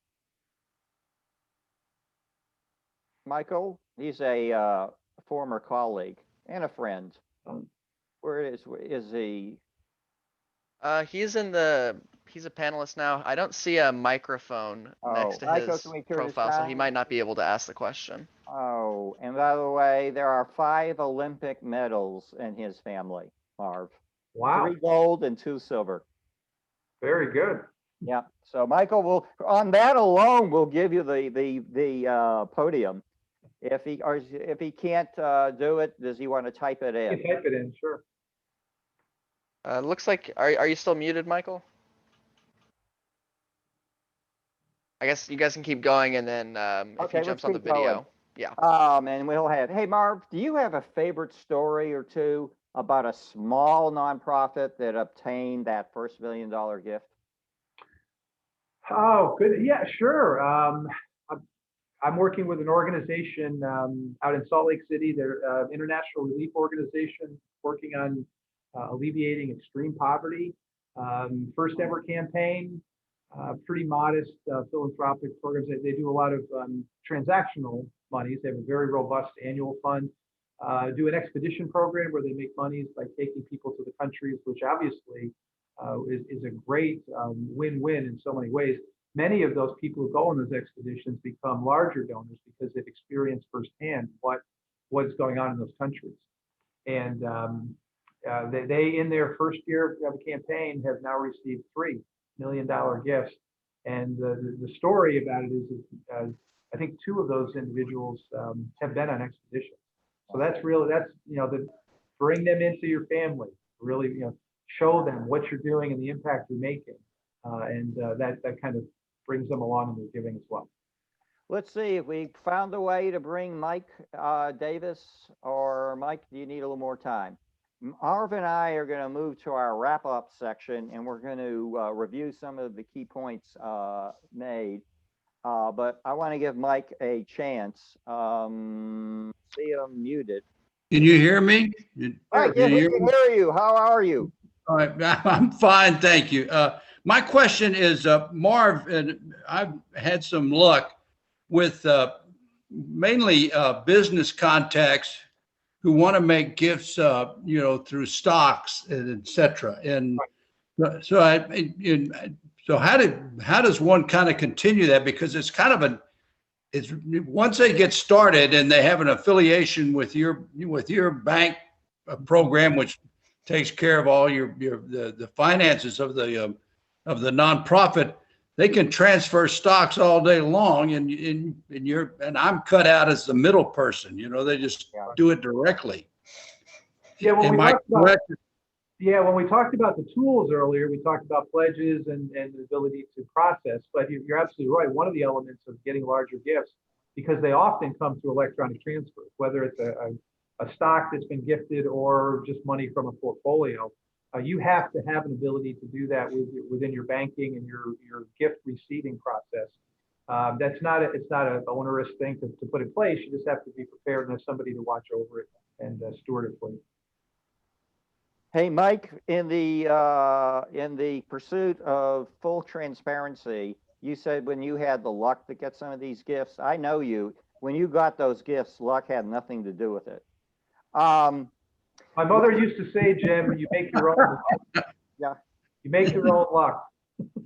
[SPEAKER 2] Michael, he's a former colleague and a friend. Where is he?
[SPEAKER 1] He's a panelist now. I don't see a microphone next to
[SPEAKER 2] Michael,
[SPEAKER 1] his
[SPEAKER 2] can we turn
[SPEAKER 1] profile, so he might not be able to ask the question.
[SPEAKER 2] Oh, and by the way, there are 5 Olympic medals in his family, Marv.
[SPEAKER 4] Wow.
[SPEAKER 2] 3 gold and 2 silver.
[SPEAKER 4] Very good.
[SPEAKER 2] Yeah. So Michael, will on that alone, we'll give you the podium. If he can't do it, does he want to type it in?
[SPEAKER 4] You can type it in, sure.
[SPEAKER 1] Looks like, are you still muted, Michael? I guess you guys can keep going, and then if he jumps on the video,
[SPEAKER 2] going.
[SPEAKER 1] Yeah.
[SPEAKER 2] And we'll have. Hey, Marv, do you have a favorite story or two about a small nonprofit that obtained that first $1 million gift?
[SPEAKER 4] Oh, good. Yeah, sure. I'm working with an organization out in Salt Lake City. They're an international relief organization working on alleviating extreme poverty. First ever campaign, pretty modest philanthropic programs. They do a lot of transactional monies. They have a very robust annual fund. Do an expedition program where they make monies by taking people to the countries, which obviously is a great win-win in so many ways. Many of those people who go on those expeditions become larger donors because they've experienced firsthand what what's going on in those countries. And they, in their first year of a campaign, have now received $3 million gifts. And the story about it is I think 2 of those individuals have been on expeditions. So that's really, bring them into your family, really, show them what you're doing and the impact you're making. And that kind of brings them along in their giving as well.
[SPEAKER 2] Let's see if we found a way to bring Mike Davis, or Mike, do you need a little more time? Marv and I are going to move to our wrap-up section, and we're going to review some of the key points made. But I want to give Mike a chance. See him muted.
[SPEAKER 6] Can you hear me?
[SPEAKER 2] Mike, yeah, we can hear you. How are you?
[SPEAKER 6] All right, I'm fine, thank you. My question is, Marv, and I've had some luck with mainly business contacts who want to make gifts, through stocks and et cetera. And so how does one kind of continue that? Because it's kind of it's once they get started and they have an affiliation with your bank program, which takes care of all the finances of the nonprofit, they can transfer stocks all day long, and I'm cut out as the middle person. They just do it directly.
[SPEAKER 4] Yeah, when we talked about the tools earlier, we talked about pledges and the ability to process. But you're absolutely right. One of the elements of getting larger gifts, because they often come through electronic transfers, whether it's a stock that's been gifted or just money from a portfolio. You have to have an ability to do that within your banking and your gift receiving process. It's not an onerous thing to put in place. You just have to be prepared and have somebody to watch over it and steward it for you.
[SPEAKER 2] Hey, Mike, in the pursuit of full transparency, you said when you had the luck to get some of these gifts, I know you, when you got those gifts, luck had nothing to do with it.
[SPEAKER 4] My mother used to say, Jim, you make your own luck.
[SPEAKER 2] Yeah.
[SPEAKER 4] You make your own luck.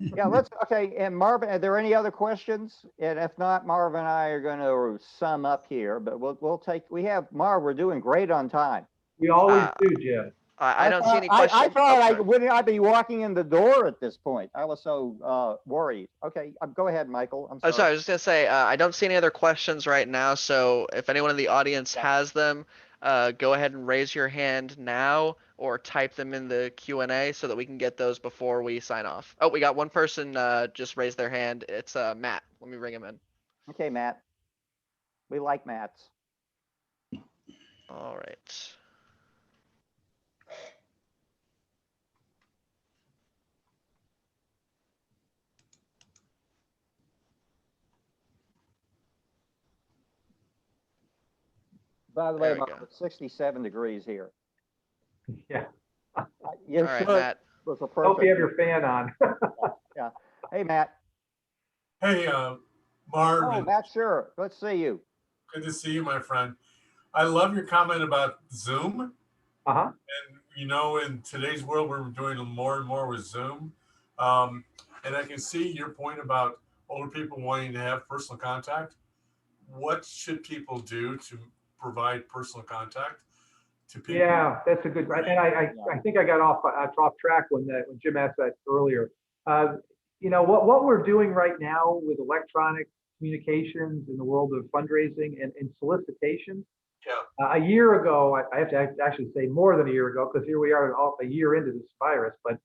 [SPEAKER 2] Yeah, okay. And Marvin, are there any other questions? And if not, Marv and I are going to sum up here, but we're doing great on time.
[SPEAKER 4] We always do, Jim.
[SPEAKER 1] I don't see any questions.
[SPEAKER 2] I thought wouldn't I be walking in the door at this point? I was so worried. Okay, go ahead, Michael. I'm sorry.
[SPEAKER 1] Oh, sorry. I was just gonna say I don't see any other questions right now. So if anyone in the audience has them, go ahead and raise your hand now or type them in the Q&A so that we can get those before we sign off. Oh, we got one person just raised their hand. It's Matt. Let me bring him in.
[SPEAKER 2] Okay, Matt. We like Matts.
[SPEAKER 1] All right.
[SPEAKER 2] By the way, it's 67 degrees here.
[SPEAKER 4] Yeah.
[SPEAKER 1] All right, Matt.
[SPEAKER 4] Hope you have your fan on.
[SPEAKER 2] Yeah. Hey, Matt.
[SPEAKER 7] Hey, Marv.
[SPEAKER 2] Oh, Matt, sure. Let's see you.
[SPEAKER 7] Good to see you, my friend. I love your comment about Zoom.
[SPEAKER 4] Uh-huh.
[SPEAKER 7] And, in today's world, we're doing more and more with Zoom. And I can see your point about older people wanting to have personal contact. What should people do to provide personal contact to people?
[SPEAKER 4] Yeah, that's a good. And I think I got off track when Jim asked that earlier. What we're doing right now with electronic communications in the world of fundraising and solicitation.
[SPEAKER 7] Yeah.
[SPEAKER 4] A year ago, I have to actually say more than a year ago, because here we are a year into this virus. But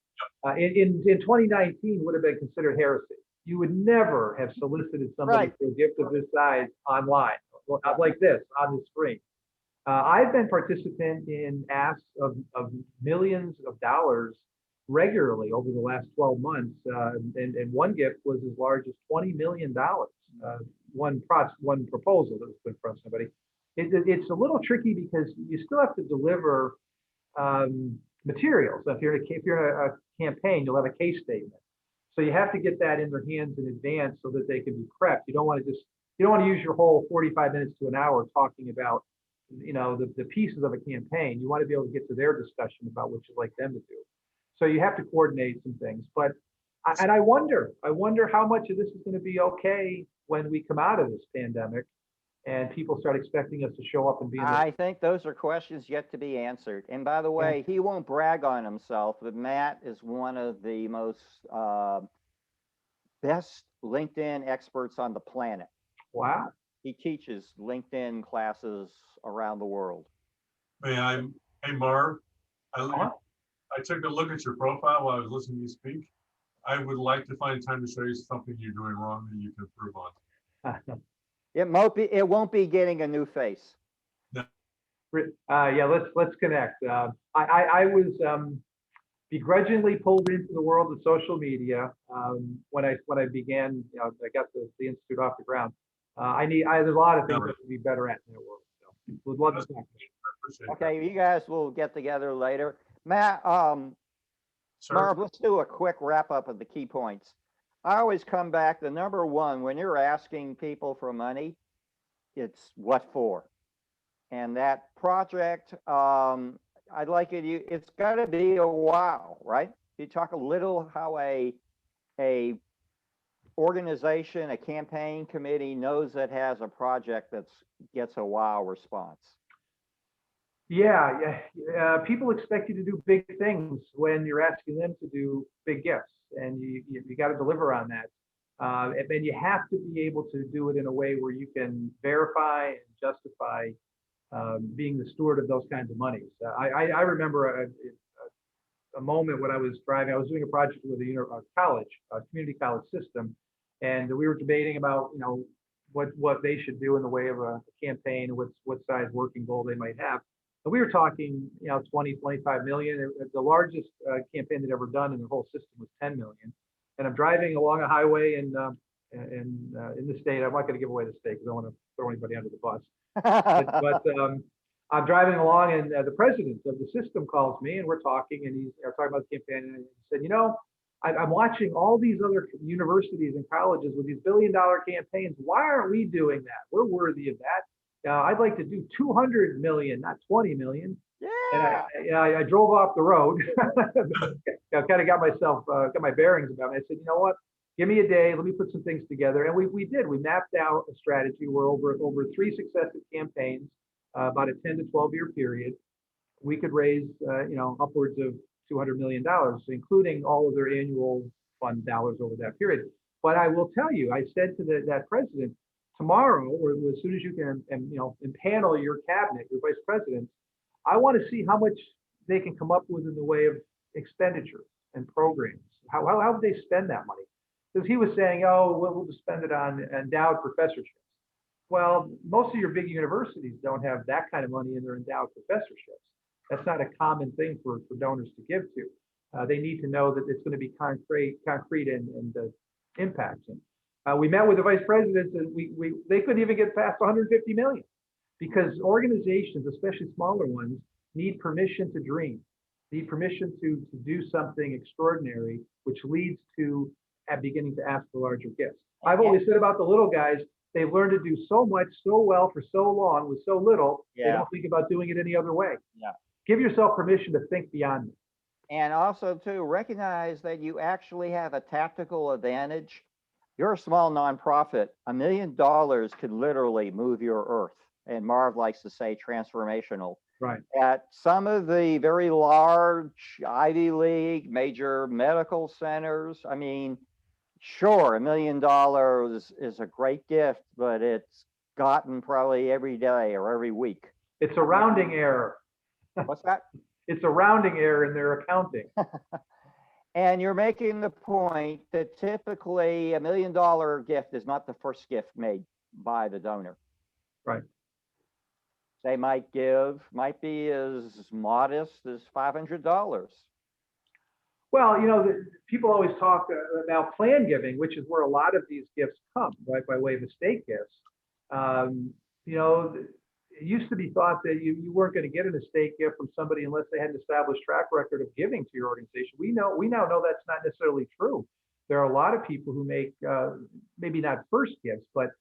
[SPEAKER 4] in 2019 would have been considered heresy. You would never have solicited somebody for a gift of this size online, like this on the screen. I've been participant in asks of millions of dollars regularly over the last 12 months, and one gift was as large as $20 million. One proposal that was put in front of somebody. It's a little tricky because you still have to deliver materials. So if you're in a campaign, you'll have a case statement. So you have to get that in their hands in advance so that they can be prepped. You don't want to use your whole 45 minutes to an hour talking about the pieces of a campaign. You want to be able to get to their discussion about what you'd like them to do. So you have to coordinate some things. But I wonder how much of this is going to be okay when we come out of this pandemic. and people start expecting us to show up and be in the
[SPEAKER 2] I think those are questions yet to be answered. And by the way, he won't brag on himself, but Matt is one of the most best LinkedIn experts on the planet.
[SPEAKER 4] wow.
[SPEAKER 2] He teaches LinkedIn classes around the world.
[SPEAKER 7] Hey, Marv,
[SPEAKER 4] Uh-huh.
[SPEAKER 7] I took a look at your profile while I was listening to you speak. I would like to find time to show you something you're doing wrong that you can improve on.
[SPEAKER 2] It won't be getting a new face.
[SPEAKER 4] Yeah, let's connect. I was begrudgingly pulled into the world of social media when I began. I got the institute off the ground. There's a lot of things I could be better at in that world. So would love to talk.
[SPEAKER 2] Okay, you guys will get together later. Matt,
[SPEAKER 7] Sir?
[SPEAKER 2] Marv, let's do a quick wrap up of the key points. I always come back to number one, when you're asking people for money, it's what for? And that project, I'd like it's got to be a wow, right? You talk a little how a organization, a campaign committee knows it has a project that gets a wow response.
[SPEAKER 4] Yeah, people expect you to do big things when you're asking them to do big gifts, and you got to deliver on that. And then you have to be able to do it in a way where you can verify and justify being the steward of those kinds of monies. I remember a moment when I was driving. I was doing a project with a college, a community college system, and we were debating about what they should do in the way of a campaign, what size working goal they might have. And we were talking 20, 25 million. The largest campaign they'd ever done in the whole system was 10 million. And I'm driving along a highway in the state. I'm not going to give away the state because I don't want to throw anybody under the bus. But I'm driving along, and the president of the system calls me, and we're talking, and he's talking about the campaign, and he said, I'm watching all these other universities and colleges with these billion-dollar campaigns. Why aren't we doing that? We're worthy of that. I'd like to do 200 million, not 20 million.
[SPEAKER 2] Yeah.
[SPEAKER 4] And I drove off the road. I kind of got my bearings about it. I said, you know what? Give me a day. Let me put some things together. And we did. We mapped out a strategy where over 3 successive campaigns, about a 10 to 12 year period, we could raise, upwards of $200 million, including all of their annual fund dollars over that period. But I will tell you, I said to that president, tomorrow, or as soon as you can, impanel your cabinet, your vice presidents, I want to see how much they can come up with in the way of expenditures and programs. How would they spend that money? Because he was saying, we'll just spend it on endowed professorships. Well, most of your big universities don't have that kind of money in their endowed professorships. That's not a common thing for donors to give to. They need to know that it's going to be concrete and impacts. We met with the vice presidents, and they couldn't even get past 150 million because organizations, especially smaller ones, need permission to dream, need permission to do something extraordinary, which leads to beginning to ask for larger gifts. I've always said about the little guys, they've learned to do so much, so well for so long with so little, they don't think about doing it any other way.
[SPEAKER 2] Yeah.
[SPEAKER 4] Give yourself permission to think beyond it.
[SPEAKER 2] And also, too, recognize that you actually have a tactical advantage. You're a small nonprofit. $1 million could literally move your earth. And Marv likes to say transformational.
[SPEAKER 4] Right.
[SPEAKER 2] At some of the very large Ivy League, major medical centers, I mean, sure, $1 million is a great gift, but it's gotten probably every day or every week.
[SPEAKER 4] It's a rounding error.
[SPEAKER 2] What's that?
[SPEAKER 4] It's a rounding error in their accounting.
[SPEAKER 2] And you're making the point that typically $1 million gift is not the first gift made by the donor.
[SPEAKER 4] Right.
[SPEAKER 2] They might be as modest as $500.
[SPEAKER 4] Well, people always talk about plan giving, which is where a lot of these gifts come, right, by way of estate gifts. It used to be thought that you weren't going to get an estate gift from somebody unless they had an established track record of giving to your organization. We now know that's not necessarily true. There are a lot of people who make maybe not first gifts, but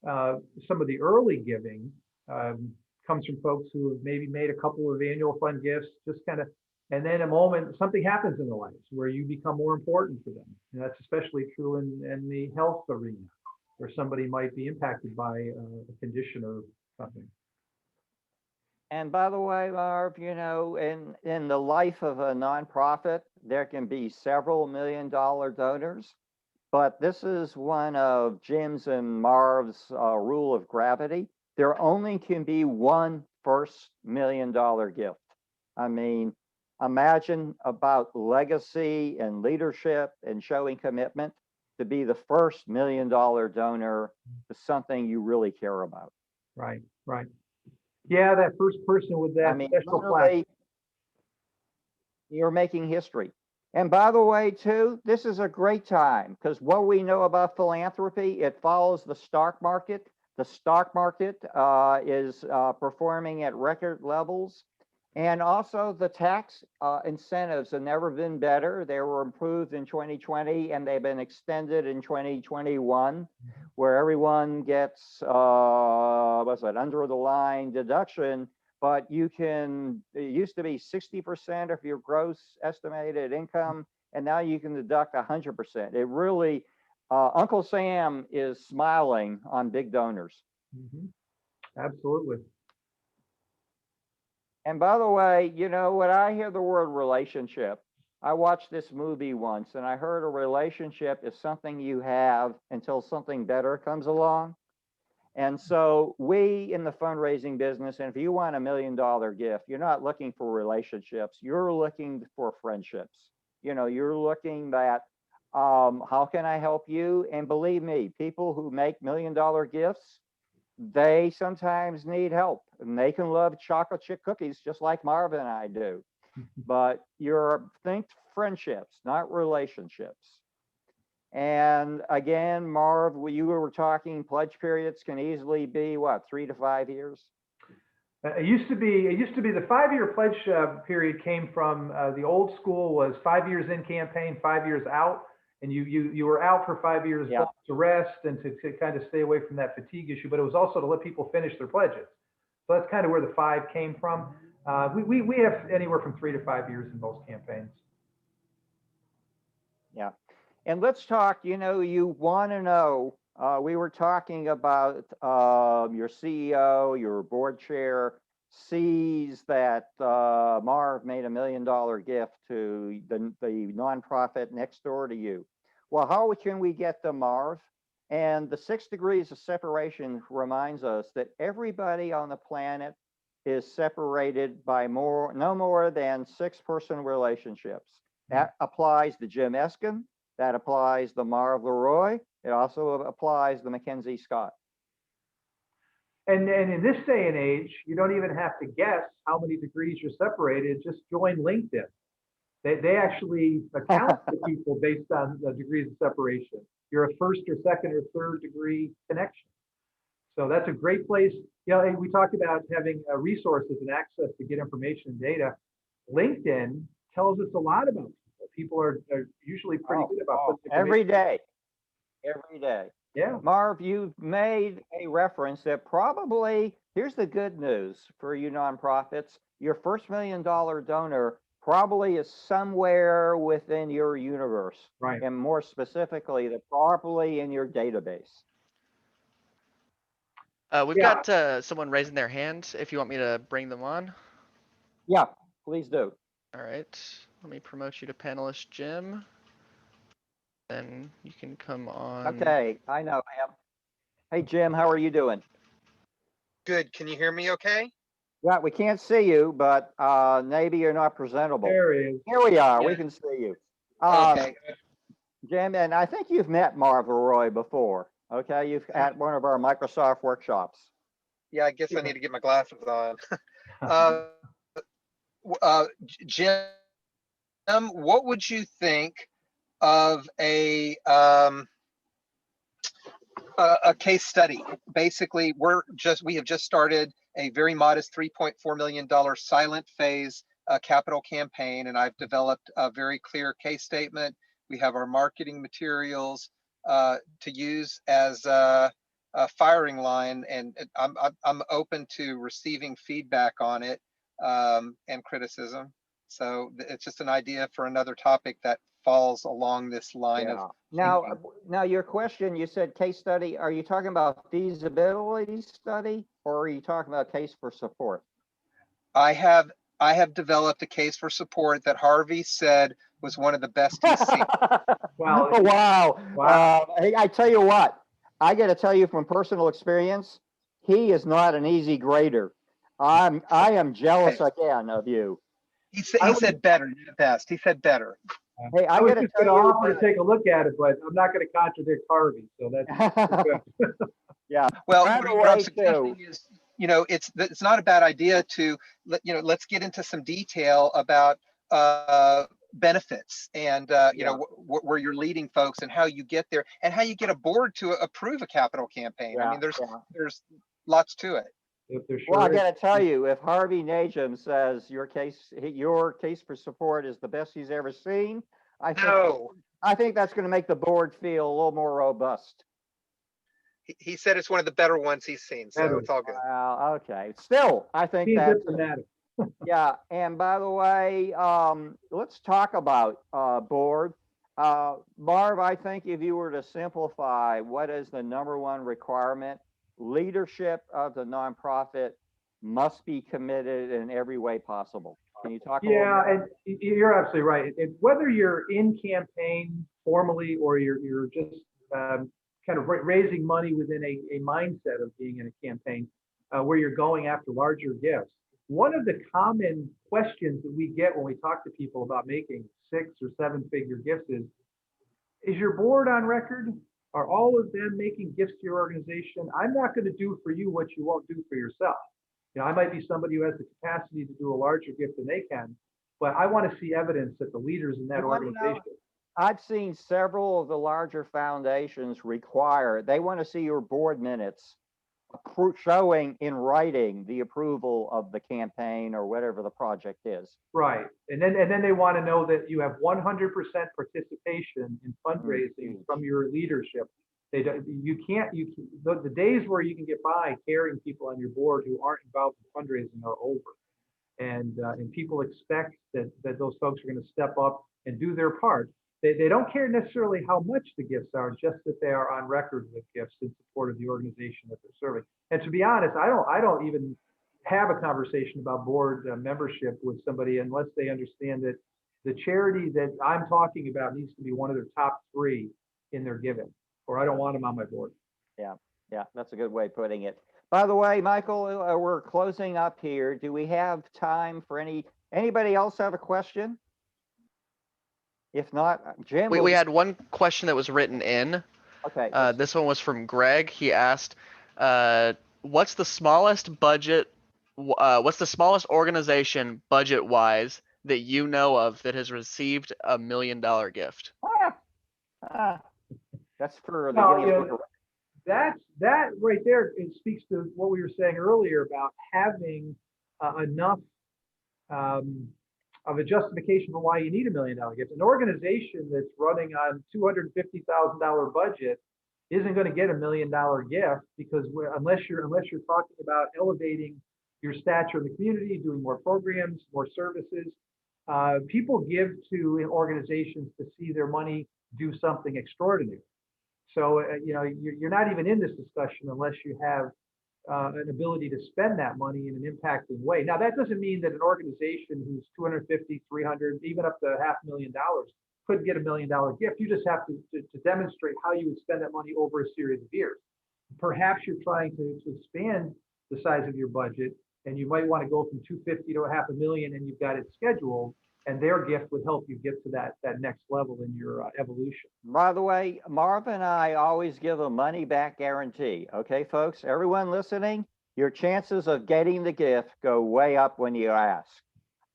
[SPEAKER 4] some of the early giving comes from folks who have maybe made a couple of annual fund gifts, just kind of, and then something happens in their lives where you become more important for them. And that's especially true in the health arena. or somebody might be impacted by a condition or something.
[SPEAKER 2] And by the way, Marv, in the life of a nonprofit, there can be several $1 million donors, but this is one of Jim's and Marv's rule of gravity. There only can be one first $1 million gift. I mean, imagine about legacy and leadership and showing commitment to be the first $1 million donor to something you really care about.
[SPEAKER 4] Right, right. Yeah, that first person with that
[SPEAKER 2] I mean,
[SPEAKER 4] special plaque.
[SPEAKER 2] literally, you're making history. And by the way, too, this is a great time because what we know about philanthropy, it follows the stock market. The stock market is performing at record levels. And also the tax incentives have never been better. They were improved in 2020 and they've been extended in 2021, where everyone gets, under the line deduction, but it used to be 60% of your gross estimated income, and now you can deduct 100%. It really, Uncle Sam is smiling on big donors.
[SPEAKER 4] Mm-hmm. Absolutely.
[SPEAKER 2] And by the way, when I hear the word relationship, I watched this movie once and I heard a relationship is something you have until something better comes along. And so we in the fundraising business, and if you want $1 million gift, you're not looking for relationships, you're looking for friendships. You're looking at how can I help you? And believe me, people who make $1 million gifts, they sometimes need help, and they can love chocolate chip cookies just like Marvin and I do. But think friendships, not relationships. And again, Marv, you were talking pledge periods can easily be what, 3 to 5 years?
[SPEAKER 4] It used to be the 5-year pledge period came from the old school was 5 years in campaign, 5 years out. And you were out for 5 years to rest and to kind of stay away from that fatigue issue, but it was also to let people finish their pledges. So that's kind of where the 5 came from. We have anywhere from 3 to 5 years in most campaigns.
[SPEAKER 2] Yeah. And let's talk, you want to know, we were talking about your CEO, your board chair sees that Marv made $1 million gift to the nonprofit next door to you. Well, how can we get to Marv? And the 6 degrees of separation reminds us that everybody on the planet is separated by no more than 6-person relationships. That applies to Jim Eskin. That applies to Marv Leroy. It also applies to Mackenzie Scott.
[SPEAKER 4] And in this day and age, you don't even have to guess how many degrees you're separated. Just join LinkedIn. They actually account for people based on the degrees of separation. You're a 1st or 2nd or 3rd degree connection. So that's a great place. We talked about having resources and access to get information and data. LinkedIn tells us a lot about people. People are usually pretty good about
[SPEAKER 2] every day.
[SPEAKER 4] Yeah.
[SPEAKER 2] Marv, you've made a reference that probably, here's the good news for you nonprofits, your first $1 million donor probably is somewhere within your universe.
[SPEAKER 4] Right.
[SPEAKER 2] And more specifically, they're probably in your database.
[SPEAKER 1] We've got someone raising their hand if you want me to bring them on.
[SPEAKER 2] Yeah, please do.
[SPEAKER 1] All right. Let me promote you to panelist Jim. Then you can come on.
[SPEAKER 2] Okay, I know. Hey, Jim, how are you doing?
[SPEAKER 8] Good. Can you hear me okay?
[SPEAKER 2] Yeah, we can't see you, but maybe you're not presentable.
[SPEAKER 4] There he is.
[SPEAKER 2] Here we are.
[SPEAKER 8] Yeah.
[SPEAKER 2] We can see you.
[SPEAKER 8] Okay.
[SPEAKER 2] Jim, and I think you've met Marv Leroy before. Okay, you've at one of our Microsoft workshops.
[SPEAKER 8] Yeah, I guess I need to get my glasses on. Jim, what would you think of a case study? Basically, we have just started a very modest $3.4 million silent phase capital campaign, and I've developed a very clear case statement. We have our marketing materials to use as a firing line, and I'm open to receiving feedback on it and criticism. So it's just an idea for another topic that falls along this line of
[SPEAKER 2] Yeah. Now,
[SPEAKER 8] thinking.
[SPEAKER 2] now your question, you said case study. Are you talking about feasibility study or are you talking about case for support?
[SPEAKER 8] I have developed a case for support that Harvey said was one of the best he's seen.
[SPEAKER 4] Well,
[SPEAKER 2] Wow.
[SPEAKER 4] wow.
[SPEAKER 2] Hey, I tell you what, I got to tell you from personal experience, he is not an easy grader. I am jealous again of you.
[SPEAKER 8] He
[SPEAKER 4] I was,
[SPEAKER 8] said better, not best. He said better.
[SPEAKER 2] Hey,
[SPEAKER 4] I
[SPEAKER 2] I
[SPEAKER 4] was
[SPEAKER 2] got to
[SPEAKER 4] just going to
[SPEAKER 2] tell you
[SPEAKER 4] offer to take a look at it, but I'm not going to contradict Harvey. So that's good.
[SPEAKER 2] yeah.
[SPEAKER 8] Well,
[SPEAKER 2] By the
[SPEAKER 8] what I'm
[SPEAKER 2] way,
[SPEAKER 8] suggesting
[SPEAKER 2] too,
[SPEAKER 8] is, it's not a bad idea to, let's get into some detail about benefits and,
[SPEAKER 2] Yeah.
[SPEAKER 8] where you're leading folks and how you get there and how you get a board to approve a capital campaign. I
[SPEAKER 2] yeah,
[SPEAKER 8] mean,
[SPEAKER 2] yeah.
[SPEAKER 8] there's lots to it.
[SPEAKER 4] If there
[SPEAKER 2] Well, I
[SPEAKER 4] sure is.
[SPEAKER 2] got to tell you, if Harvey Najum says your case for support is the best he's ever seen,
[SPEAKER 8] No,
[SPEAKER 2] I think that's going to make the board feel a little more robust.
[SPEAKER 8] he said it's one of the better ones he's seen, so
[SPEAKER 4] Better.
[SPEAKER 8] it's all good.
[SPEAKER 2] Well, okay. Still, I think
[SPEAKER 4] He's
[SPEAKER 2] that's
[SPEAKER 4] diplomatic.
[SPEAKER 2] yeah. And by the way, let's talk about board. Marv, I think if you were to simplify, what is the number one requirement? Leadership of the nonprofit must be committed in every way possible. Can you talk a little
[SPEAKER 4] Yeah,
[SPEAKER 2] more?
[SPEAKER 4] and you're absolutely right. Whether you're in campaign formally or you're just kind of raising money within a mindset of being in a campaign where you're going after larger gifts. One of the common questions that we get when we talk to people about making 6 or 7 figure gifts is your board on record? Are all of them making gifts to your organization? I'm not going to do for you what you won't do for yourself. I might be somebody who has the capacity to do a larger gift than they can, but I want to see evidence that the leaders in that organization.
[SPEAKER 2] I've seen several of the larger foundations they want to see your board minutes showing in writing the approval of the campaign or whatever the project is.
[SPEAKER 4] Right. And then they want to know that you have 100% participation in fundraising from your leadership. The days where you can get by carrying people on your board who aren't involved in fundraising are over. And people expect that those folks are going to step up and do their part. They don't care necessarily how much the gifts are, just that they are on record with gifts in support of the organization that they're serving. And to be honest, I don't even have a conversation about board membership with somebody unless they understand that the charity that I'm talking about needs to be one of their top 3 in their giving, or I don't want them on my board.
[SPEAKER 2] Yeah, that's a good way of putting it. By the way, Michael, we're closing up here. Do we have time for anybody else have a question? If not, Jim.
[SPEAKER 1] We had one question that was written in.
[SPEAKER 2] Okay.
[SPEAKER 1] This one was from Greg. He asked, what's the smallest organization budget-wise that you know of that has received $1 million gift?
[SPEAKER 2] That's for the
[SPEAKER 4] Well, that right there, it speaks to what we were saying earlier about having enough of a justification for why you need $1 million gift. An organization that's running on $250,000 budget isn't going to get $1 million gift because unless you're talking about elevating your stature in the community, doing more programs, more services, people give to organizations to see their money do something extraordinary. So you're not even in this discussion unless you have an ability to spend that money in an impacting way. Now, that doesn't mean that an organization who's 250, 300, even up to $500,000 couldn't get $1 million gift. You just have to demonstrate how you would spend that money over a series of years. Perhaps you're trying to expand the size of your budget, and you might want to go from 250 to $500,000, and you've got it scheduled, and their gift would help you get to that next level in your evolution.
[SPEAKER 2] By the way, Marv and I always give a money back guarantee. Okay, folks, everyone listening, your chances of getting the gift go way up when you ask.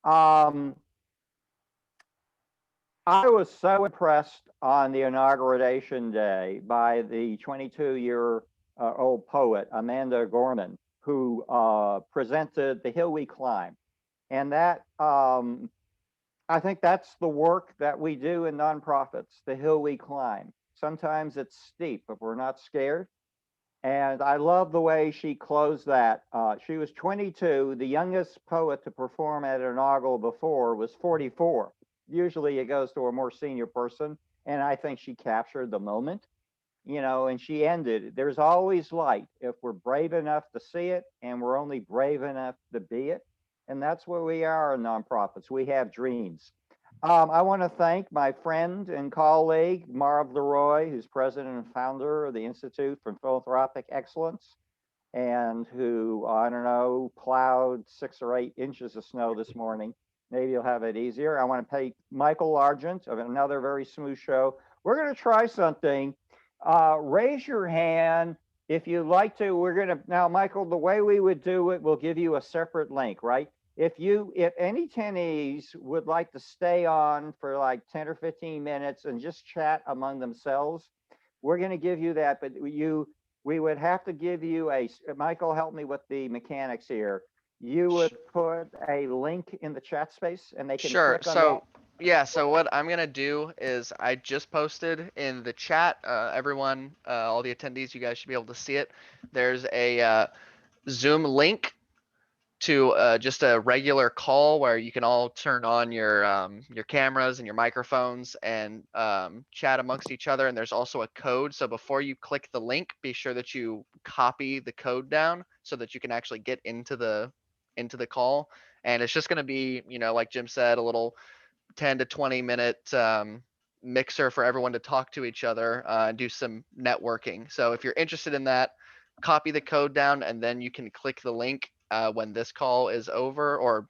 [SPEAKER 2] I was so impressed on the inauguration day by the 22-year-old poet, Amanda Gorman, who presented The Hill We Climb. And that, I think that's the work that we do in nonprofits, the hill we climb. Sometimes it's steep, but we're not scared. And I love the way she closed that. She was 22. The youngest poet to perform at an inaugural before was 44. usually it goes to a more senior person. And I think she captured the moment, and she ended, there's always light if we're brave enough to see it and we're only brave enough to be it. And that's where we are in nonprofits. We have dreams. I want to thank my friend and colleague, Marv Leroy, who's president and founder of the Institute for Philanthropic Excellence, and who, I don't know, plowed 6 or 8 inches of snow this morning. Maybe you'll have it easier. I want to thank Michael Argent of another very smooth show. We're going to try something. Raise your hand if you'd like to. We're going to, now, Michael, the way we would do it, we'll give you a separate link, right? If any attendees would like to stay on for like 10 or 15 minutes and just chat among themselves, we're going to give you that, but we would have to give you Michael, help me with the mechanics here. You would put a link in the chat space and they can
[SPEAKER 1] Sure.
[SPEAKER 2] click on
[SPEAKER 1] So yeah, so what I'm gonna do is I just posted in the chat, everyone, all the attendees, you guys should be able to see it. There's a Zoom link to just a regular call where you can all turn on your cameras and your microphones and chat amongst each other. And there's also a code. So before you click the link, be sure that you copy the code down so that you can actually get into the call. And it's just going to be, like Jim said, a little 10 to 20 minute mixer for everyone to talk to each other and do some networking. So if you're interested in that, copy the code down and then you can click the link when this call is over, or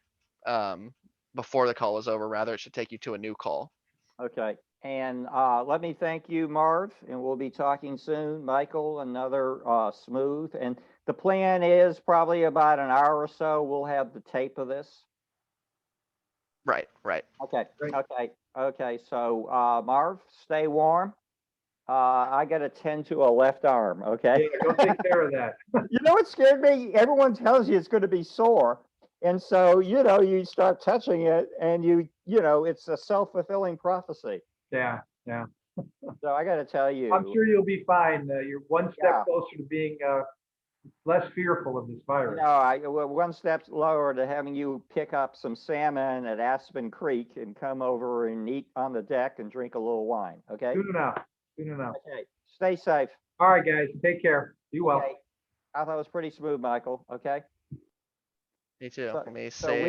[SPEAKER 1] before the call is over, rather. It should take you to a new call.
[SPEAKER 2] Okay. And let me thank you, Marv, and we'll be talking soon. Michael, another smooth. And the plan is probably about an hour or so, we'll have the tape of this.
[SPEAKER 1] Right.
[SPEAKER 2] Okay.
[SPEAKER 4] Great.
[SPEAKER 2] Okay. So Marv, stay warm. I got to tend to a left arm. Okay.
[SPEAKER 4] Yeah, go take care of that.
[SPEAKER 2] You know what scared me? Everyone tells you it's going to be sore. And so, you start touching it and it's a self-fulfilling prophecy.
[SPEAKER 4] Yeah.
[SPEAKER 2] So I got to tell you.
[SPEAKER 4] I'm sure you'll be fine. You're one step
[SPEAKER 2] Yeah.
[SPEAKER 4] closer to being less fearful of this virus.
[SPEAKER 2] Well, one step lower to having you pick up some salmon at Aspen Creek and come over and eat on the deck and drink a little wine. Okay.
[SPEAKER 4] Soon enough.
[SPEAKER 2] Okay. Stay safe.
[SPEAKER 4] All right, guys. Take care. Be well.
[SPEAKER 2] Okay. I thought it was pretty smooth, Michael. Okay.
[SPEAKER 1] Me too.
[SPEAKER 2] So-
[SPEAKER 1] Let me
[SPEAKER 2] so
[SPEAKER 1] save.